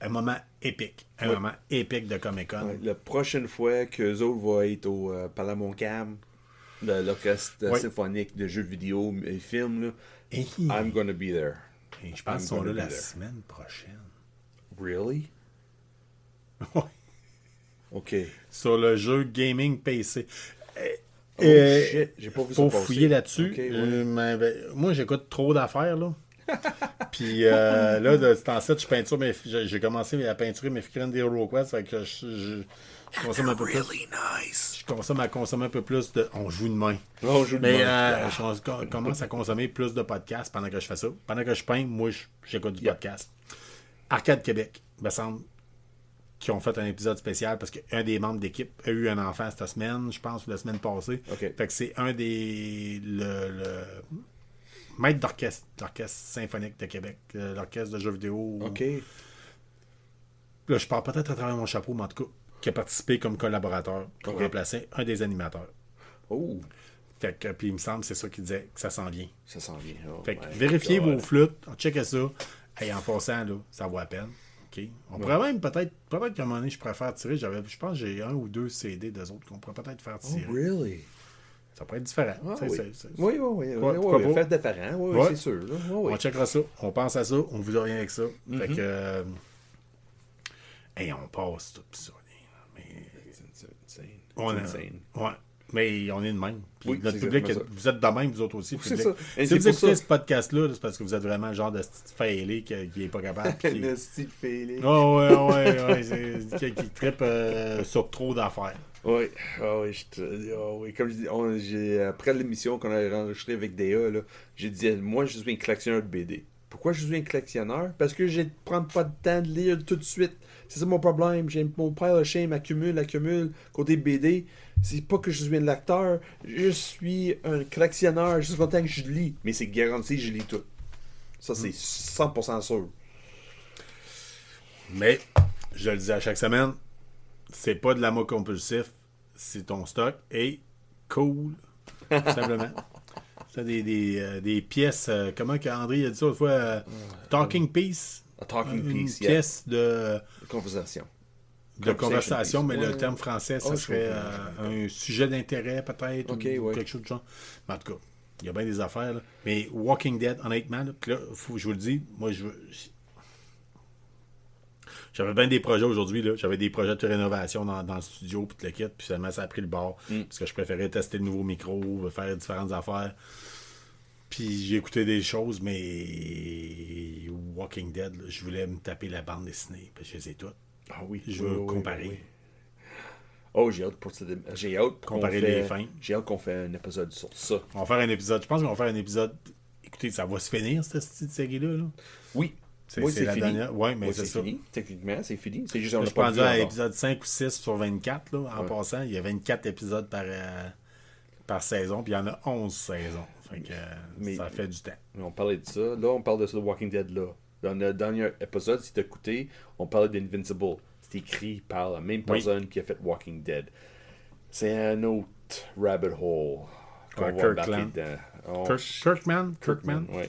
un moment épique. Un moment épique de Comic-Con. Ouais, la prochaine fois que eux autres vont être au Palamoncam, l'orchestre symphonique de jeux vidéo et films, là, I'm gonna be there. Et je pense qu'ils sont là la semaine prochaine. Really? Oui. OK. Sur le jeu Gaming PC. Shit, j'ai pas vu ça faut passer. fouiller là-dessus. Okay, moi, j'écoute trop d'affaires, là. Puis là, de ce temps-ci, j'ai commencé à peinturer mes figurines des HeroQuest, fait que je consomme un peu plus. Nice. Je consomme à consommer un peu plus de. On joue de main. Je commence à consommer plus de podcasts pendant que je fais ça. Pendant que je peins, moi, j'écoute du podcast. Arcade Québec, me semble, qui ont fait un épisode spécial parce qu'un des membres d'équipe a eu un enfant cette semaine, je pense, ou la semaine passée. Okay. Fait que c'est un des. Le maître d'orchestre symphonique de Québec, l'orchestre de jeux vidéo. OK. Là, je parle peut-être à travers mon chapeau, mais en tout cas, qui a participé comme collaborateur pour remplacer un des animateurs. Oh. Fait que, puis il me semble que c'est ça qu'il disait, que ça s'en vient. Ça s'en vient. Oh, fait que vérifiez vos flûtes, checkez ça. Et en passant, là, ça vaut la peine. Okay. On pourrait même peut-être qu'à un moment donné, je pourrais faire tirer. Je pense que j'ai 1 ou 2 CD d'eux autres qu'on pourrait peut-être faire tirer. Oh, really? Ça pourrait être différent. Oui. Faites différent, oui, c'est sûr. Là. On checkera ça. On pense à ça. On vous revient avec ça. Fait que. On passe tout ça. Mais... C'est insane. Ouais. Mais on est de même. Puis notre public, vous êtes de même, vous autres aussi. C'est ça. Si vous écoutez ce podcast-là, c'est parce que vous êtes vraiment le genre de style failé qui n'est pas capable. Le style failé. Qui trippe sur trop d'affaires. Oui, comme je dis, après l'émission qu'on a enregistrée avec Déa, j'ai dit, moi, je suis un collectionneur de BD. Pourquoi je suis un collectionneur? Parce que je ne prends pas de temps de lire tout de suite. C'est ça mon problème. Mon pile of shame accumule. Côté BD, c'est pas que je suis un lecteur. Je suis un collectionneur. Je suis content que je lis. Mais c'est garanti, je lis tout. Ça, c'est 100% sûr. Mais, je le dis à chaque semaine, c'est pas de l'amour compulsif, c'est ton stock et cool, simplement. C'est des pièces, comment André a dit ça autrefois, talking piece. Une pièce de conversation. De conversation, mais le terme français, ça serait un sujet d'intérêt peut-être, ou quelque chose de genre. Mais en tout cas, il y a bien des affaires. Là. Mais Walking Dead, honnêtement, là, je vous le dis, moi, j'avais bien des projets aujourd'hui. Là. J'avais des projets de rénovation dans le studio, puis le kit, puis finalement, ça a pris le bord. Parce que je préférais tester le nouveau micro, faire différentes affaires. Puis j'ai écouté des choses, mais Walking Dead, là, je voulais me taper la bande dessinée, parce que je les ai toutes. Ah oui. Je veux comparer. Oui. Oh, j'ai hâte comparer les fins. J'ai hâte qu'on fait un épisode sur ça. On va faire un épisode. Je pense qu'on va faire un épisode. Écoutez, ça va se finir, cette série-là. Là. Oui. C'est la fini. Dernière. Oui, mais c'est ça. Fini. Techniquement, c'est fini. C'est juste je suis rendu à l'épisode 5 ou 6 sur 24. Là, en passant, il y a 24 épisodes par saison, puis il y en a 11 saisons. Fait que, ça fait du temps. Mais on parlait de ça. Là, on parle de ça de Walking Dead. Là. Dans le dernier épisode, si tu as écouté, on parlait d'Invincible. C'est écrit par la même personne qui a fait Walking Dead. C'est un autre rabbit hole qu'on va embarquer dedans. Kirkman. Oui.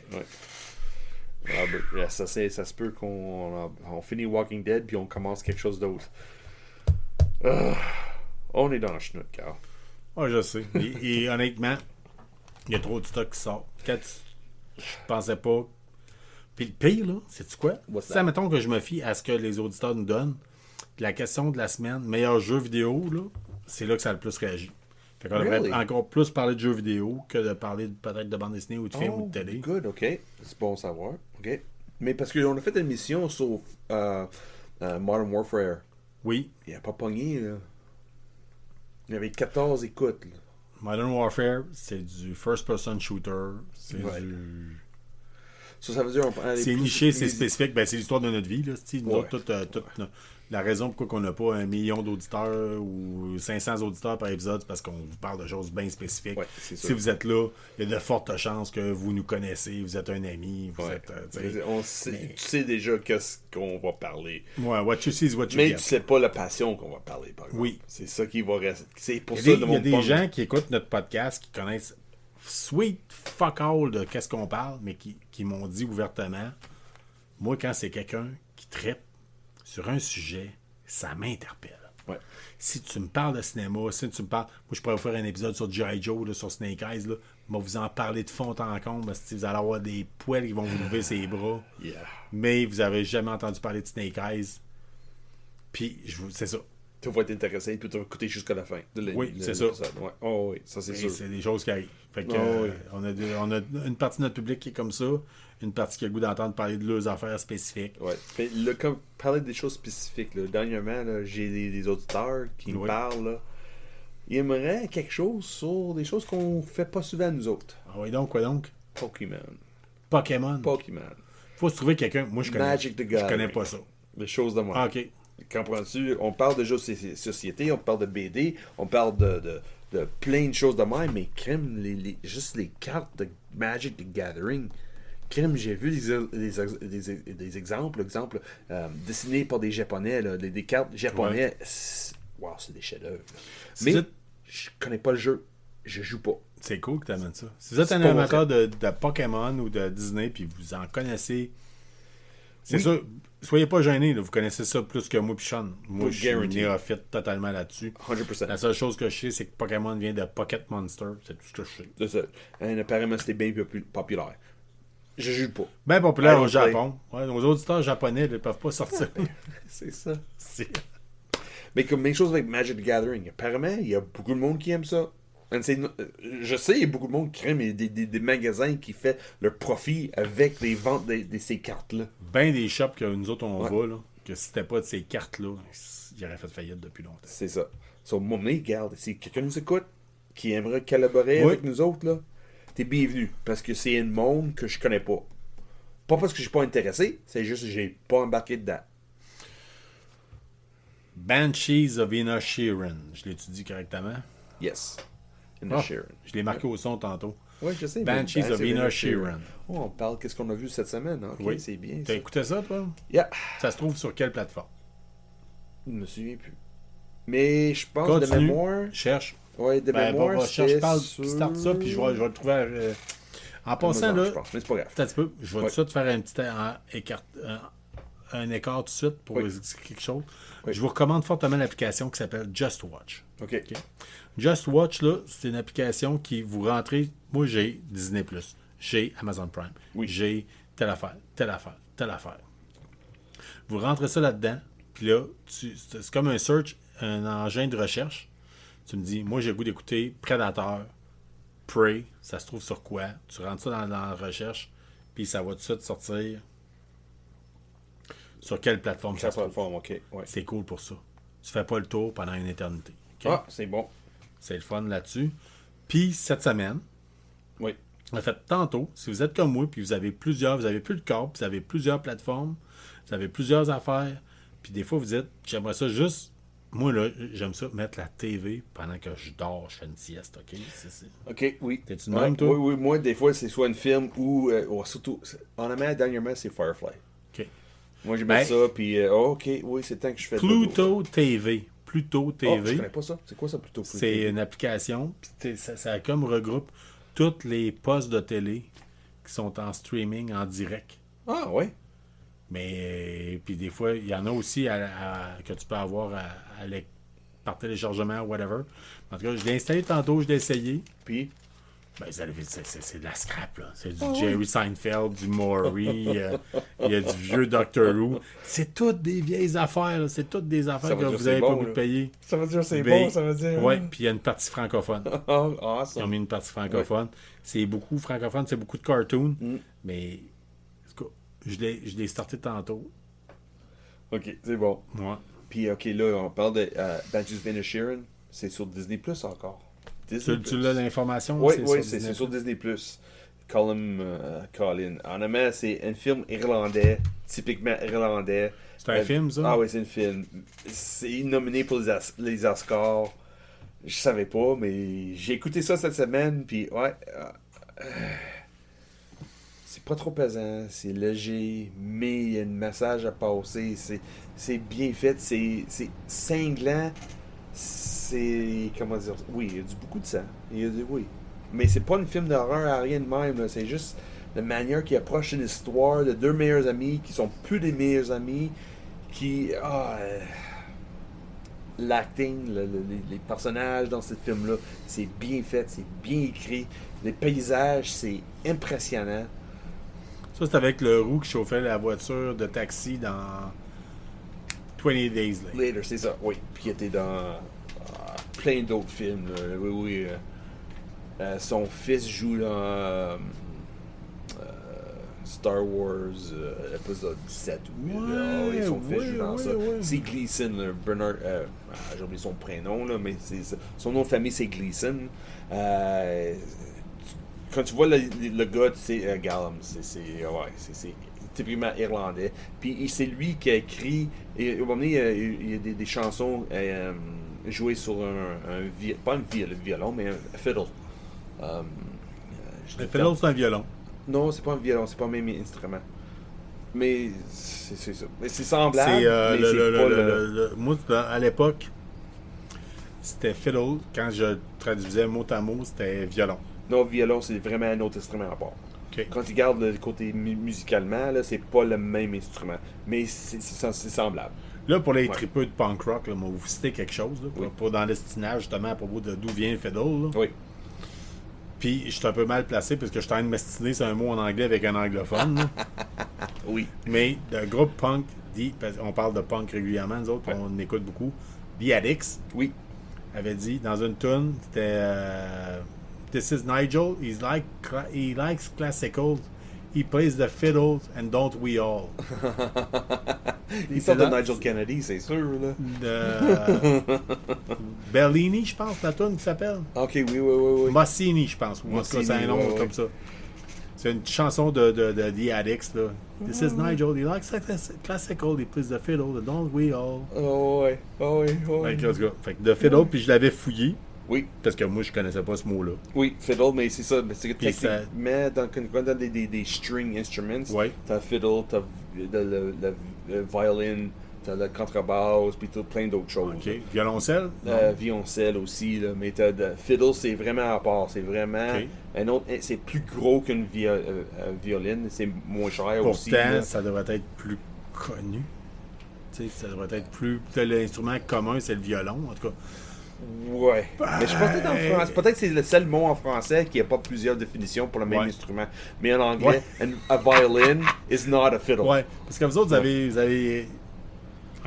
Ça se peut qu'on finit Walking Dead puis on commence quelque chose d'autre. On est dans le schnout, Carl. Oui, je sais. Et honnêtement, il y a trop de stock qui sort. Quand je pensais pas. Puis le pire, là, sais-tu quoi? Ça, mettons que je me fie à ce que les auditeurs nous donnent. La question de la semaine, meilleur jeu vidéo, là, c'est là que ça a le plus réagi. Fait qu'on devrait encore plus parler de jeux vidéo que de parler peut-être de bande dessinée ou de film ou de télé. Good, OK. C'est bon à savoir. OK. Mais parce qu'on a fait une émission sur Modern Warfare. Oui. Il n'a pas pogné, là. Il y avait 14 écoutes, là. Modern Warfare, c'est du first-person shooter. C'est du... Ça veut dire... c'est niché, c'est spécifique. Ben, c'est l'histoire de notre vie, là. Nous autres, la raison pourquoi on n'a pas 1 million d'auditeurs ou 500 auditeurs par épisode, c'est parce qu'on vous parle de choses bien spécifiques. Ouais, si vous êtes là, il y a de fortes chances que vous nous connaissez, vous êtes un ami, vous êtes... Tu sais déjà qu'est-ce qu'on va parler. Ouais, what you see is what you mais get. tu sais pas la passion qu'on va parler, par exemple. Oui. C'est ça qui va rester. C'est pour il y a des gens qui écoutent notre podcast qui connaissent sweet fuck all de qu'est-ce qu'on parle, mais qui m'ont dit ouvertement, moi, quand c'est quelqu'un qui trippe, sur un sujet, ça m'interpelle. Ouais. Si tu me parles de cinéma, si tu me parles... Moi, je pourrais vous faire un épisode sur G.I. Joe, là, sur Snake Eyes, là. Je vais vous en parler de fond en comble, parce que vous allez avoir des poils qui vont vous lever ses bras. Yeah. Mais vous avez jamais entendu parler de Snake Eyes. Puis, c'est ça. Tu vas être intéressé, puis tu vas écouter jusqu'à la fin. Oui, c'est ça. Ouais. Oh, oui, ça c'est sûr. C'est des choses qui arrivent. Fait que, oui. on a une partie de notre public qui est comme ça, une partie qui a le goût d'entendre parler de leurs affaires spécifiques. Ouais. Mais comme parler des choses spécifiques, là, dernièrement, là, j'ai des auditeurs qui me parlent. Là. Ils aimeraient quelque chose sur des choses qu'on fait pas souvent nous autres. Ah oui, donc, quoi donc? Pokémon. Faut se trouver quelqu'un. Moi, je connais pas ça. Des choses de moi. Ah, OK. Comprends-tu? On parle de jeux de société, on parle de BD, on parle de plein de choses de même, mais crème, juste les cartes de Magic the Gathering. Crème, j'ai vu des exemples dessinés par des Japonais, là, des cartes japonais. Ouais. Wow, c'est des chefs-d'œuvre. Mais je connais pas le jeu. Je joue pas. C'est cool que tu amènes ça. Si vous êtes un amateur de Pokémon ou de Disney, puis vous en connaissez, c'est ça. Soyez pas gênés, là, vous connaissez ça plus que moi et Sean. Moi, je suis néophyte totalement là-dessus. 100%. La seule chose que je sais, c'est que Pokémon vient de Pocket Monster. C'est tout ce que je sais. C'est ça. Et apparemment, c'était bien populaire. Je joue pas. Bien populaire au Japon. Ouais, nos auditeurs japonais ne peuvent pas sortir. C'est ça. Mais comme même chose avec Magic the Gathering. Apparemment, il y a beaucoup de monde qui aime ça. Je sais, il y a beaucoup de monde qui aime des magasins qui font leur profit avec les ventes de ces cartes-là. Ben des shops que nous autres on va, là, que si c'était pas de ces cartes-là, ils auraient fait faillite depuis longtemps. C'est ça. So, moi, regarde, si quelqu'un nous écoute, qui aimerait collaborer avec nous autres, là, t'es bienvenu. Parce que c'est un monde que je connais pas. Pas parce que je suis pas intéressé, c'est juste que j'ai pas embarqué dedans. Banshees of Inisherin. Je l'étudie correctement? Yes. Je l'ai marqué au son tantôt. Oui, je sais. Banshees of Inisherin. Oh, on parle qu'est-ce qu'on a vu cette semaine. Okay, oui, c'est bien. T'as écouté ça, toi? Yeah. Ça se trouve sur quelle plateforme? Je ne me souviens plus. Mais je pense de mémoire. Cherche. Oui, de mémoire. Je parle, starte ça, puis je vais le trouver. En passant, là. Je pense, mais c'est pas grave. Un petit peu. Je vais tout de suite faire un petit un écart tout de suite pour expliquer quelque chose. Oui. Je vous recommande fortement l'application qui s'appelle Just Watch. OK. Just Watch, là, c'est une application qui vous rentrez. Moi, j'ai Disney+, j'ai Amazon Prime, j'ai telle affaire. Vous rentrez ça là-dedans, puis là, c'est comme un search, un engin de recherche. Tu me dis, moi, j'ai le goût d'écouter Predator, Prey, ça se trouve sur quoi? Tu rentres ça dans la recherche, puis ça va tout de suite sortir sur quelle plateforme ça se trouve. OK. Ouais. C'est cool pour ça. Tu fais pas le tour pendant une éternité. Okay? Ah, c'est bon. C'est le fun là-dessus. Puis, cette semaine, en fait, tantôt, si vous êtes comme moi, puis vous avez plus de corps, puis vous avez plusieurs plateformes, vous avez plusieurs affaires, puis des fois, vous dites, j'aimerais ça juste, moi, là, j'aime ça, mettre la TV pendant que je dors, je fais une sieste, OK? OK, oui. T'es-tu de même, toi? Oui, moi, des fois, c'est soit une film ou, surtout, en Amérique, dernièrement, c'est Firefly. OK. Moi, je mets ça, puis, OK, oui, c'est temps que je fais Pluto TV. Pluto TV. Oh, je connais pas ça. C'est quoi ça, Pluto TV? C'est une application, puis ça comme regroupe tous les postes de télé qui sont en streaming, en direct. Ah, oui. Mais, puis des fois, il y en a aussi que tu peux avoir par téléchargement, whatever. En tout cas, je l'ai installé tantôt, je l'ai essayé. Puis? Ben, c'est de la scrap, là. C'est du Jerry Seinfeld, du Maury, il y a du vieux Doctor Who. C'est toutes des vieilles affaires, là. C'est toutes des affaires que vous n'avez pas goût de payer. Ça veut dire c'est bon, ça veut dire... Oui, puis il y a une partie francophone. Awesome. Ils ont mis une partie francophone. C'est beaucoup francophone, c'est beaucoup de cartoons, mais je l'ai starté tantôt. OK, c'est bon. Ouais. Puis, OK, là, on parle de Banshees of Inisherin. C'est sur Disney Plus encore. Tu l'as l'information? Oui, c'est sur Disney+. Colin. En allemand, c'est un film irlandais, typiquement irlandais. C'est un film, ça? Ah oui, c'est un film. C'est nominé pour les Oscars. Je savais pas, mais j'ai écouté ça cette semaine, puis c'est pas trop pesant, c'est léger, mais il y a un message à passer. C'est bien fait, c'est cinglant. C'est. Comment dire? Oui, il y a beaucoup de sang. Oui. Mais c'est pas un film d'horreur à rien de même. Là. C'est juste la manière qu'il approche une histoire de deux meilleurs amis qui sont plus des meilleurs amis, l'acting, les personnages dans ce film-là, c'est bien fait, c'est bien écrit. Les paysages, c'est impressionnant. Ça, c'est avec le roux qui chauffait la voiture de taxi dans 20 Days Later, c'est ça, oui. Puis il était dans plein d'autres films. Là. Oui. Son fils joue dans Star Wars épisode 7 son fils joue dans ça. C'est Gleason, là, Bernard, j'ai oublié son prénom, là, mais son nom de famille c'est Gleason. Quand tu vois le gars, c'est Gallum, c'est typiquement irlandais. Puis c'est lui qui a écrit, et au moment donné, il y a des chansons jouées sur pas un violon, mais un fiddle. Le fiddle, c'est un violon. Non, c'est pas un violon, c'est pas le même instrument. Mais c'est ça. Mais c'est semblable. Moi, à l'époque, c'était fiddle. Quand je traduisais mot à mot, c'était violon. Non, violon, c'est vraiment un autre instrument à part. Okay. Quand tu regardes le côté musicalement, là, c'est pas le même instrument. Mais c'est semblable. Là, pour les tripeux de punk rock, là, moi, vous citez quelque chose, là, pour dans l'estinage, justement, à propos de d'où vient le fiddle. Là. Oui. Puis, je suis un peu mal placé parce que je suis en train de m'estiner sur un mot en anglais avec un anglophone. Oui. Mais le groupe punk, on parle de punk régulièrement, nous autres, on écoute beaucoup. The Addicts avait dit dans une tune, c'était This is Nigel, he likes classical, he plays the fiddle, and don't we all. Il sort de Nigel Kennedy, c'est sûr, là. Bellini, je pense, la tune qui s'appelle. Ok, oui. Mossini, je pense. Ou c'est un nom comme ça. C'est une chanson de The Addicts, là. This is Nigel, he likes classical, he plays the fiddle, and don't we all. Fait que The Fiddle, puis je l'avais fouillé. Oui. Parce que moi, je connaissais pas ce mot-là. Oui, fiddle, mais c'est ça. C'est techniquement, quand on a des string instruments, t'as fiddle, t'as le violin, t'as le contrebasse, puis t'as plein d'autres choses. OK. Violoncelle? Violoncelle aussi, là. Mais fiddle, c'est vraiment à part. C'est vraiment un autre. C'est plus gros qu'une violine. C'est moins cher aussi. Pourtant, ça devrait être plus connu. Tu sais, ça devrait être plus. L'instrument commun, c'est le violon, en tout cas. Ouais. Mais je pense que en français, peut-être que c'est le seul mot en français qui n'a pas plusieurs définitions pour le même instrument. Mais en anglais, a violin is not a fiddle. Ouais. Parce que vous autres, vous avez.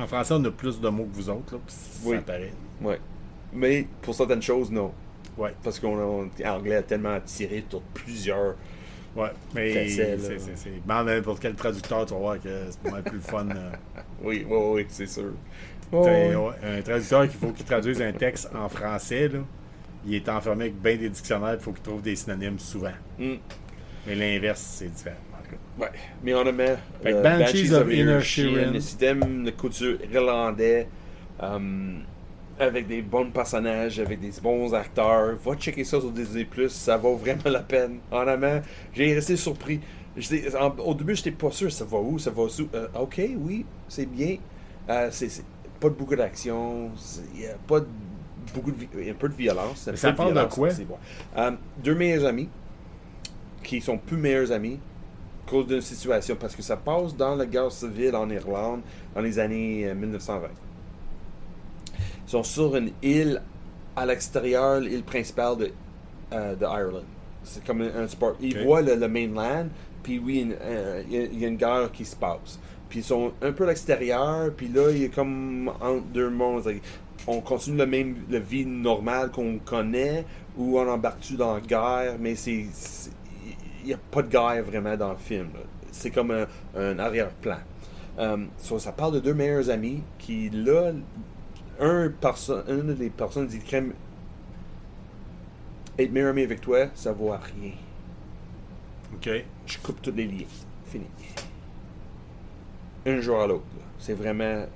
En français, on a plus de mots que vous autres, là. Ça paraît. Ouais. Mais pour certaines choses, non. Ouais. Parce qu'on l'anglais a tellement tiré sur plusieurs. Ouais, mais c'est n'importe quel traducteur, tu vas voir que c'est pas mal plus fun. Oui, c'est sûr. Un traducteur qu'il faut qu'il traduise un texte en français, là, il est enfermé avec bien des dictionnaires, il faut qu'il trouve des synonymes souvent. Mais l'inverse, c'est différent. Ouais, mais on aimait Banshees of Inisherin. Le système de couture irlandais, avec des bons personnages, avec des bons acteurs. Va checker ça sur Disney+, ça vaut vraiment la peine. Honnêtement, j'ai resté surpris. Au début, j'étais pas sûr, ça va où. Ok, oui, c'est bien. C'est pas beaucoup d'action, il y a pas un peu de violence. Mais ça parle de quoi? Deux meilleurs amis qui sont plus meilleurs amis à cause d'une situation, parce que ça passe dans la guerre civile en Irlande dans les années 1920. Ils sont sur une île à l'extérieur, l'île principale de Ireland. C'est comme un sport. Ils voient le mainland, puis oui, il y a une guerre qui se passe. Puis ils sont un peu à l'extérieur, puis là, il est comme entre deux mondes. On continue la vie normale qu'on connaît, ou on embarque-tu dans la guerre, mais il n'y a pas de guerre vraiment dans le film. Là. C'est comme un arrière-plan. Ça parle de deux meilleurs amis qui, là, une des personnes dit crème, être meilleur ami avec toi, ça vaut à rien. OK. Je coupe tous les liens. Fini. Un jour à l'autre. C'est vraiment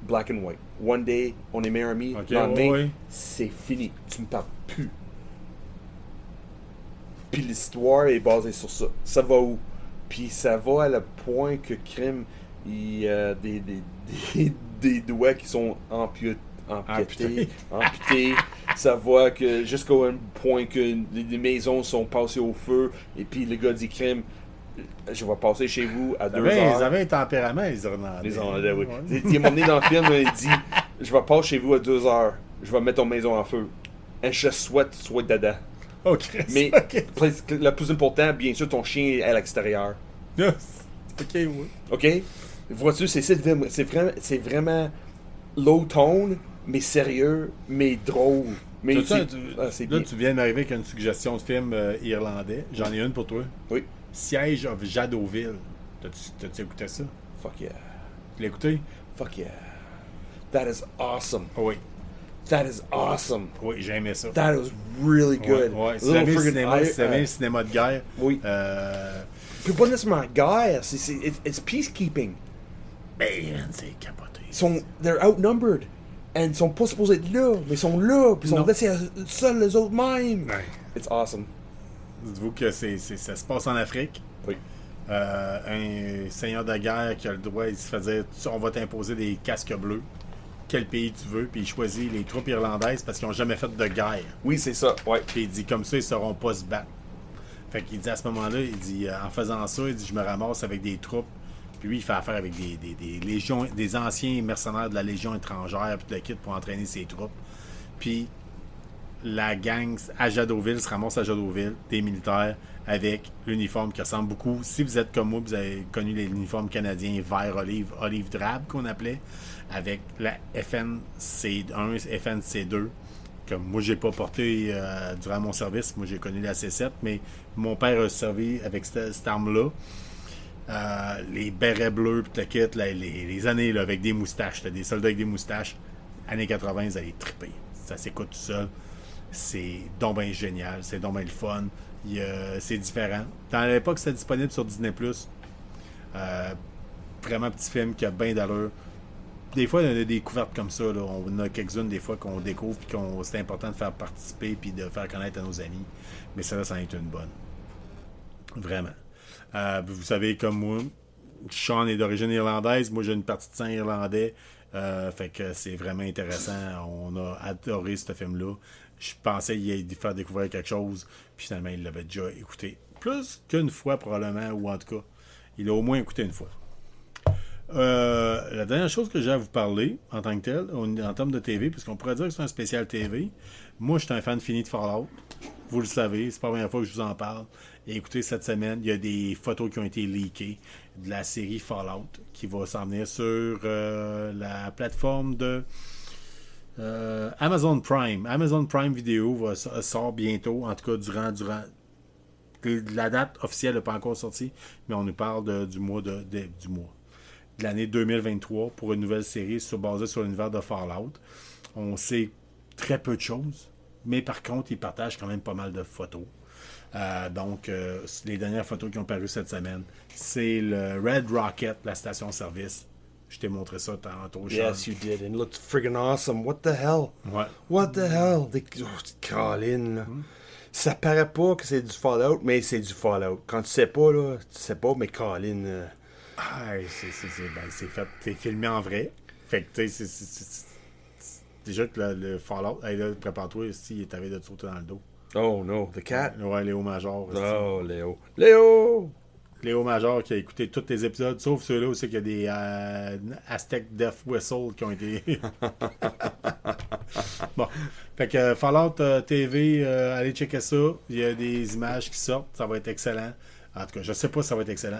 black and white. One day, on est meilleurs amis. Okay, lendemain, c'est fini. Tu me parles plus. Puis l'histoire est basée sur ça. Ça va où? Puis ça va à le point que Crime, il y a des doigts qui sont amputés. Ça va que jusqu'au point que les maisons sont passées au feu. Et puis le gars dit Crime, je vais passer chez vous à 2 Ils heures. avaient un tempérament, les Irlandais. Les Irlandais, oui. Ouais. Il m'a emmené dans le film, il dit je vais passer chez vous à 2 heures. Je vais mettre ton maison en feu. Et je souhaite que tu sois dada. Oh, Chris. Mais OK. le plus important, bien sûr, ton chien est à l'extérieur. OK, oui. OK? Vois-tu, c'est vraiment low tone, mais sérieux, mais drôle. Mais c'est Là, bien. tu viens d'arriver avec une suggestion de film irlandais. J'en ai une pour toi. Oui. Siege of Jadoville. T'as-tu écouté ça? Fuck yeah. Tu l'as écouté? Fuck yeah. That is awesome. Oui. That is awesome. Oui, j'ai aimé ça. That was really good. Ouais. Si Little t'avais friggin' le cinéma de guerre. Oui. Puis pas nécessairement guerre, it's peacekeeping. Ben, c'est capoté. They're outnumbered. And ils sont pas supposés être là, mais ils sont là, puis ils sont laissés seuls les autres mêmes. Ouais. It's awesome. Dites-vous que ça se passe en Afrique. Oui. Un seigneur de guerre qui a le droit, il se fait dire on va t'imposer des casques bleus. Quel pays tu veux, puis il choisit les troupes irlandaises parce qu'ils n'ont jamais fait de guerre. Oui, c'est ça, ouais. Puis il dit comme ça, ils ne sauront pas se battre. Fait qu'il dit à ce moment-là, il dit en faisant ça, il dit je me ramasse avec des troupes. Puis lui, il fait affaire avec des légions, des anciens mercenaires de la Légion étrangère, puis de la kit pour entraîner ses troupes. Puis la gang à Jadoville se ramasse à Jadoville, des militaires, avec l'uniforme qui ressemble beaucoup. Si vous êtes comme moi, vous avez connu les uniformes canadiens vert olive drabe qu'on appelait, avec la FNC1, FNC2, que moi j'ai pas porté durant mon service. Moi j'ai connu la C7, mais mon père a servi avec cette arme-là. Les bérets bleus, puis le kit, les années là, avec des moustaches, des soldats avec des moustaches, années 80, ils allaient triper. Ça s'écoute tout seul. C'est donc bien génial, c'est donc bien le fun. C'est différent. Dans l'époque, c'était disponible sur Disney+. Vraiment petit film qui a bien d'allure. Des fois, il y a des découvertes comme ça. Là. On a quelques-unes des fois qu'on découvre et c'est important de faire participer puis de faire connaître à nos amis. Mais ça, ça en est une bonne. Vraiment. Vous savez, comme moi, Sean est d'origine irlandaise. Moi, j'ai une partie de sang irlandais. Fait que c'est vraiment intéressant. On a adoré ce film-là. Je pensais y faire découvrir quelque chose. Puis finalement, il l'avait déjà écouté. Plus qu'une fois, probablement. Ou en tout cas, il a au moins écouté une fois. La dernière chose que j'ai à vous parler, en tant que tel, en termes de TV, puisqu'on pourrait dire que c'est un spécial TV, moi, je suis un fan fini de Fallout. Vous le savez, c'est pas la première fois que je vous en parle. Et écoutez, cette semaine, il y a des photos qui ont été leakées de la série Fallout qui va s'en venir sur la plateforme de Amazon Prime. Amazon Prime Video sort bientôt, en tout cas durant la date officielle n'est pas encore sortie, mais on nous parle du mois de l'année 2023 pour une nouvelle série basée sur l'univers de Fallout. On sait très peu de choses, mais par contre, ils partagent quand même pas mal de photos. Donc, les dernières photos qui ont paru cette semaine, c'est le Red Rocket, la station-service. Je t'ai montré ça tantôt. Yes, you did. And it looked friggin' awesome. What the hell? Ouais. What the hell? Colin, là. Ça paraît pas que c'est du Fallout, mais c'est du Fallout. Quand tu sais pas, là, tu sais pas, mais Colin... c'est filmé en vrai. Fait que, tu sais, déjà que le Fallout, hey, là, prépare-toi, ici, il est arrivé de te sauter dans le dos. Oh no, the cat? Ouais, Léo Major. Oh, Léo. Léo! Léo Major qui a écouté tous les épisodes, sauf ceux-là où c'est qu'il y a des Aztec Death Whistle qui ont été... Bon. Fait que Fallout TV, allez checker ça. Il y a des images qui sortent. Ça va être excellent. En tout cas, je sais pas si ça va être excellent.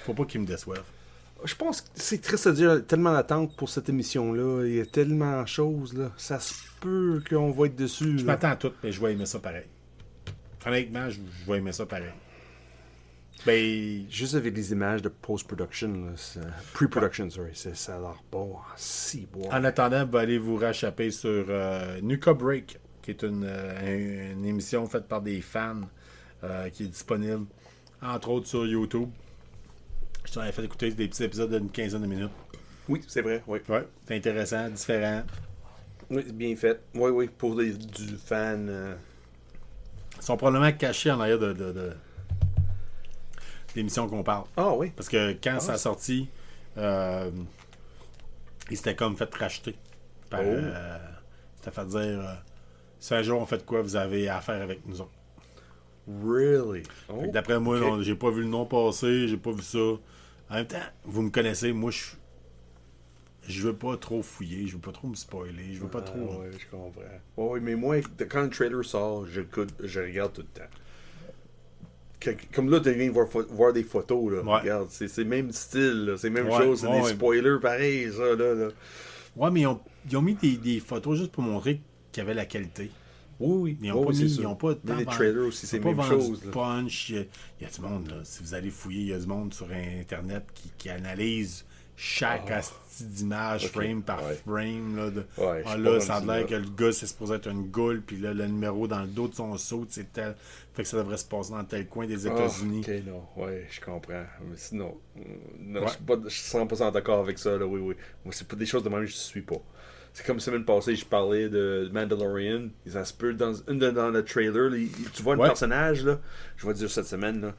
Faut pas qu'ils me déçoivent. Je pense que c'est triste de dire tellement d'attente pour cette émission-là. Il y a tellement de choses, là. Ça se peut qu'on va être dessus. Je m'attends à tout, mais je vais aimer ça pareil. Honnêtement, je vais aimer ça pareil. Ben, juste avec les images de post-production, pre-production, sorry, ça a l'air bon. Si bon. En attendant, vous allez vous rachapper sur Nuka Break, qui est une émission faite par des fans qui est disponible, entre autres sur YouTube. Je t'en ai fait écouter des petits épisodes d'une quinzaine de minutes. Oui, c'est vrai, oui. Ouais, c'est intéressant, différent. Oui, bien fait. Oui, oui, pour du fan. Ils sont probablement cachés en arrière de l'émission qu'on parle. Ah oui. Parce que quand ça a sorti, ils s'étaient comme fait racheter. C'était fait dire si un jour on fait de quoi, vous avez affaire avec nous autres. Really? Fait que d'après moi, ok. j'ai pas vu le nom passer, j'ai pas vu ça. En même temps, vous me connaissez, moi, je veux pas trop fouiller, je veux pas trop me spoiler, je veux pas trop. Ouais, je comprends. Ouais, mais moi, quand le trailer sort, je regarde tout le temps. Comme là, tu viens de voir des photos, là. Ouais. Regarde, c'est le même style, là. C'est la même Ouais, chose, c'est ouais, des ouais. spoilers pareils, ça, là. Ouais, mais ils ont mis des photos juste pour montrer qu'il y avait la qualité. Oui, Ils ont pas c'est mis, sûr. ils ont pas Mais tant les vendu- trailers aussi, c'est ils la ont pas même vendu chose, de là. punch. Il y a du monde, là. Si vous allez fouiller, il y a du monde sur Internet qui analyse chaque asti d'image, Ok, frame par ouais. frame. Là, Ouais, je suis là, pas ça a rendu l'air là. que le gars, c'est supposé être une goule, puis là, le numéro dans le dos de son saut, c'est tel. Fait que ça devrait se passer dans tel coin des États-Unis. Ok, non, ouais, je comprends. Mais sinon, non, Ouais. je suis 100% d'accord avec ça, là, oui. Moi, c'est pas des choses de même, je suis pas. C'est comme semaine passée, je parlais de Mandalorian. Ça se peut dans le trailer, là, tu vois un Ouais. personnage, là, je vais dire cette semaine, là,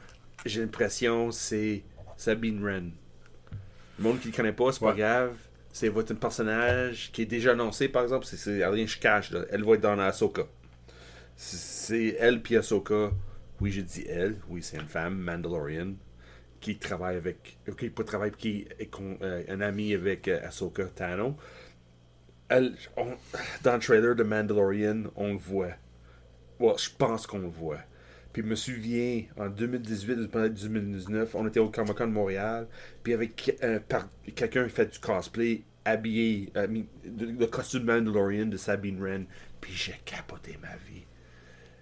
j'ai l'impression que c'est Sabine Wren. Le monde qui ne connaît pas, c'est pas Ouais. grave. C'est votre personnage qui est déjà annoncé, par exemple, c'est rien je cache, là. Elle va être dans Ahsoka. C'est elle puis Ahsoka. Oui, j'ai dit elle. Oui, c'est une femme, Mandalorian, qui travaille avec. Qui pas travaille, qui est un ami avec Ahsoka Tano. Dans le trailer de Mandalorian, on le voit. Ouais, je pense qu'on le voit. Puis je me souviens, en 2018 ou peut-être 2019, on était au Comic-Con de Montréal, puis avec quelqu'un qui fait du cosplay habillé, le costume Mandalorian de Sabine Wren, puis j'ai capoté ma vie.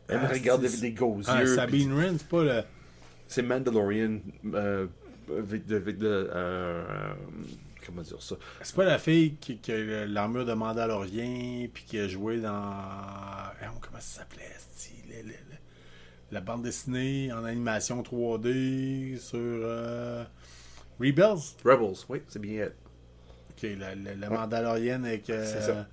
Elle me regarde avec des gros yeux. Sabine Wren, c'est pas le. C'est Mandalorian avec comment dire ça? C'est pas la fille qui a l'armure de Mandalorien, puis qui a joué dans. Comment ça s'appelait, la bande dessinée en animation 3D sur Rebels. Rebels, oui, c'est bien elle. Ok, la Mandalorienne avec. C'est ça.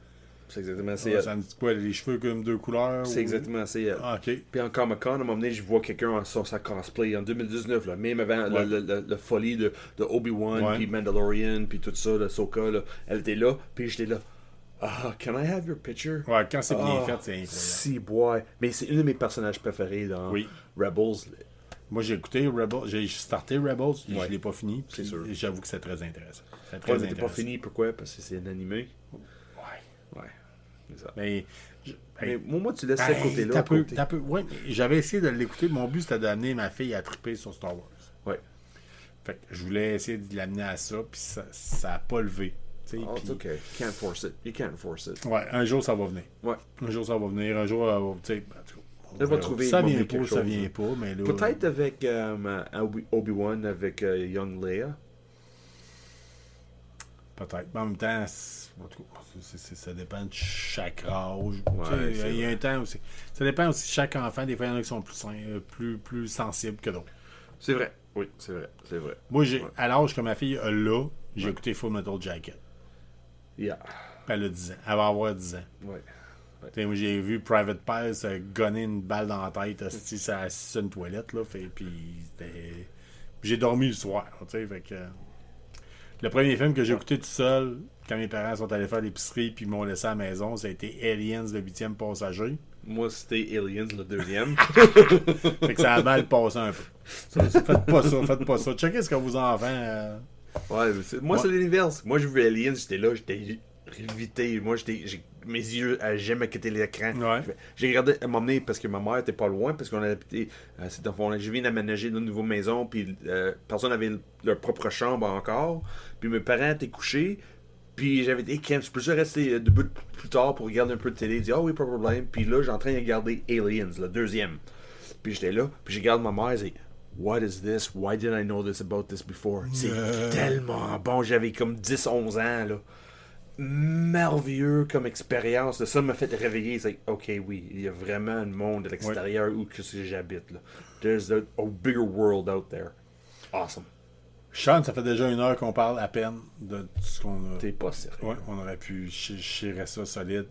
C'est exactement c'est Ouais, elle. ça me dit quoi, les cheveux comme deux couleurs. C'est exactement c'est elle. Ah, ok. Puis en Comic-Con, à un moment donné, je vois quelqu'un sur sa cosplay en 2019, là, même avant Ouais. la folie de Obi-Wan, Ouais. puis Mandalorian, puis tout ça, le Ahsoka, là, elle était là, puis j'étais là. Ah, can I have your picture? Ouais, quand c'est bien Ah, fait, c'est incroyable. Si, boy. Mais c'est une de mes personnages préférés dans Oui. Rebels. Moi, j'ai écouté Rebels, j'ai starté Rebels, Ouais. je l'ai pas fini. C'est puis sûr. J'avoue que c'est très intéressant. C'est très Ouais, mais t'es intéressant. pas fini, pourquoi? Parce que c'est un animé. Ouais. Ouais, c'est ça. Mais, Mais moi, tu laisses ça ben, côté-là. t'as peu, côté. t'as peu. Ouais, mais j'avais essayé de l'écouter. Mon but, c'était d'amener ma fille à triper sur Star Wars. Ouais. Fait que je voulais essayer de l'amener à ça, puis ça a pas levé. Tu sais, Oh, puis- it's okay. You can't force it. You can't force it. Ouais, un jour, ça va venir. Ouais. Un jour, ça va venir. Un jour, tu sais, en tout cas, on Elle va verra. trouver Ça un moment vient quelque pas, ça chose, vient là. pas, mais là. Peut-être avec Obi-Wan, avec Young Leia. Peut-être. Mais en même temps, en tout cas, ça dépend de chaque âge. Ouais, Tu sais, c'est il y a vrai. un temps aussi. Ça dépend aussi de chaque enfant. Des fois, il y en a qui sont plus sensibles que d'autres. C'est vrai. Oui, c'est vrai. C'est vrai. Moi, Ouais. à l'âge que ma fille a là, j'ai écouté Full Metal Jacket. Yeah. Puis elle a 10 ans. Elle va avoir 10 ans. Ouais. Tu sais, moi, j'ai vu Private Pile se gonner une balle dans la tête. Si ça assis sur une toilette, là. Puis j'ai dormi le soir. Tu sais, fait que. Le premier film que j'ai écouté tout seul, quand mes parents sont allés faire l'épicerie puis m'ont laissé à la maison, ça a été Aliens, le 8e passager. Moi, c'était Aliens, le deuxième. Fait que ça a mal passé un peu. Faites pas ça, faites pas ça. Checkez ce que vos enfants. Ouais, moi, Ouais. c'est l'inverse. Moi, j'ai vu Aliens, j'étais là, j'étais révité. Moi, mes yeux n'avaient jamais quitté l'écran. Ouais. J'ai regardé à m'emmener parce que ma mère était pas loin, parce qu'on a habité. Je viens d'aménager une nouvelle maison, puis personne n'avait leur propre chambre encore. Puis mes parents étaient couchés. Puis j'avais dit, hey, Ken, tu peux juste rester debout plus tard pour regarder un peu de télé. Il dit, ah oui, pas de problème. Puis là, j'ai en train de regarder Aliens, le deuxième. Puis j'étais là, puis je regarde ma mère, et what is this? Why did I know this about this before? C'est tellement bon. J'avais comme 10-11 ans, là. Merveilleux comme expérience. Ça m'a fait réveiller. C'est ok, oui, il y a vraiment un monde à l'extérieur où que j'habite. Là. There's a bigger world out there. Awesome. Sean, ça fait déjà 1 heure qu'on parle à peine de tout ce qu'on a. T'es pas sérieux. Ouais, on aurait pu chirer ça solide,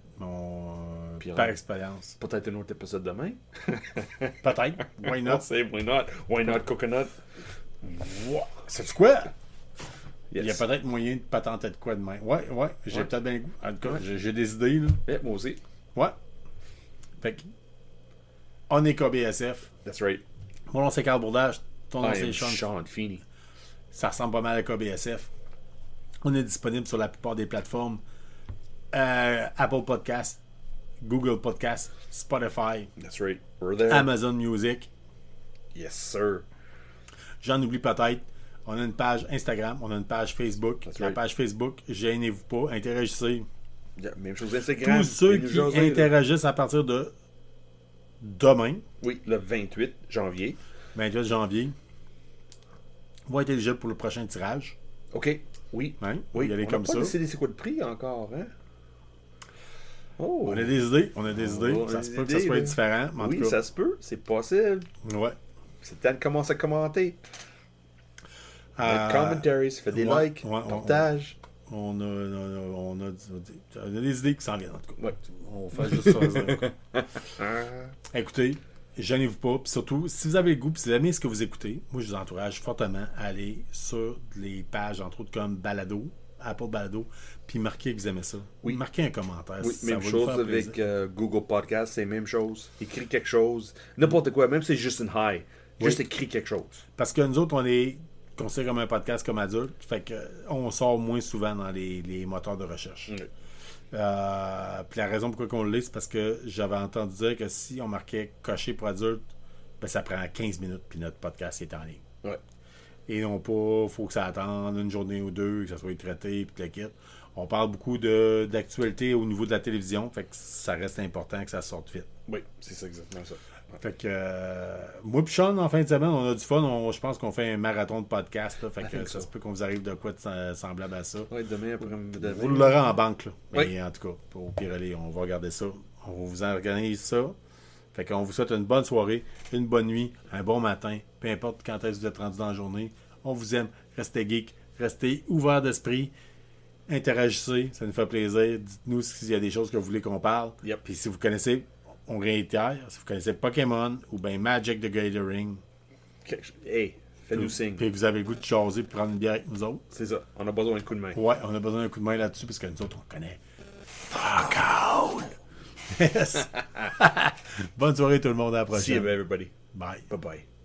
Puis par on- expérience. Peut-être un autre épisode demain. Peut-être. Why not? Why not? Why not coconut? Sais-tu quoi? Yes. Il y a peut-être moyen de patenter de quoi demain. Ouais, j'ai Ouais. peut-être bien le goût. En tout cas, Ouais. j'ai des idées, là. Eh, moi aussi. Ouais. Fait que, On est KBSF. That's right. Mon nom, c'est Carl Bourdage. Ton nom, I c'est am Sean. Sean Feeney. Ça ressemble pas mal à KBSF. On est disponible sur la plupart des plateformes. Apple Podcasts, Google Podcasts, Spotify, That's right. We're there. Amazon Music. Yes, sir. J'en oublie peut-être. On a une page Instagram, on a une page Facebook. That's La right. page Facebook, gênez-vous pas, interagissez. Yeah, même chose Instagram. Tous ceux Venez nous qui jaser, là. interagissent à partir de demain, Oui, le 28 janvier. 28 janvier, vont être éligibles pour le prochain tirage. OK. Oui. Hein? Oui. Y aller On comme n'a pas ça. décidé c'est quoi le prix encore, hein? Oh. On a des idées, on a des idées. On a Ça des se peut que idées, ça soit là. différent. Mais en Oui, tout cas, ça se peut. C'est possible. ouais. C'est le temps de commencer à commenter. Euh, Commentaries, fais des ouais, likes, ouais, partage. On a des idées qui s'en viennent, en tout cas. Ouais. On fait juste ça. Écoutez, gênez-vous pas. Puis surtout, si vous avez le goût, puis si vous aimez ce que vous écoutez, moi, je vous encourage fortement à aller sur les pages, entre autres, comme Balado, Apple Balado, puis marquez que vous aimez ça. Oui. Marquez un commentaire. Oui, ça même va nous chose faire plaisir. avec Google Podcast, c'est la même chose. Écris quelque chose. N'importe quoi, même si c'est juste une high. Juste écris quelque chose. Parce que nous autres, on est considérés comme un podcast comme adulte, fait que on sort moins souvent dans les moteurs de recherche. Oui. Puis la raison pourquoi on le lit, c'est parce que j'avais entendu dire que si on marquait coché pour adulte, ben ça prend 15 minutes puis notre podcast est en ligne. Ouais. Et non pas, faut que ça attende une journée ou deux, que ça soit traité puis que le kit. On parle beaucoup d'actualité au niveau de la télévision, fait que ça reste important que ça sorte vite. Oui, c'est ça exactement ça. Ouais. Fait que moi pis Sean, en fin de semaine, on a du fun. Je pense qu'on fait un marathon de podcast. Là, fait que ça se peut qu'on vous arrive de quoi de semblable à ça. Ouais, demain après-demain. Vous l'aurez en banque. Là. Mais Oui. en tout cas, au pire, allez, on va regarder ça. On vous organise ça. Fait qu'on vous souhaite une bonne soirée, une bonne nuit, un bon matin. Peu importe quand est-ce que vous êtes rendu dans la journée. On vous aime. Restez geek. Restez ouverts d'esprit. Interagissez. Ça nous fait plaisir. Dites-nous s'il y a des choses que vous voulez qu'on parle. Yep. Puis si vous connaissez, on réitère, si vous connaissez Pokémon ou bien Magic the Gathering, Hey, fais-nous signe. puis vous avez le goût de jaser et prendre une bière avec nous autres, C'est ça. On a besoin d'un coup de main. ouais, on a besoin d'un coup de main là-dessus parce que nous autres, on connaît. Fuck out! Yes! Bonne soirée tout le monde, à la See you, prochaine. everybody. Bye. Bye-bye.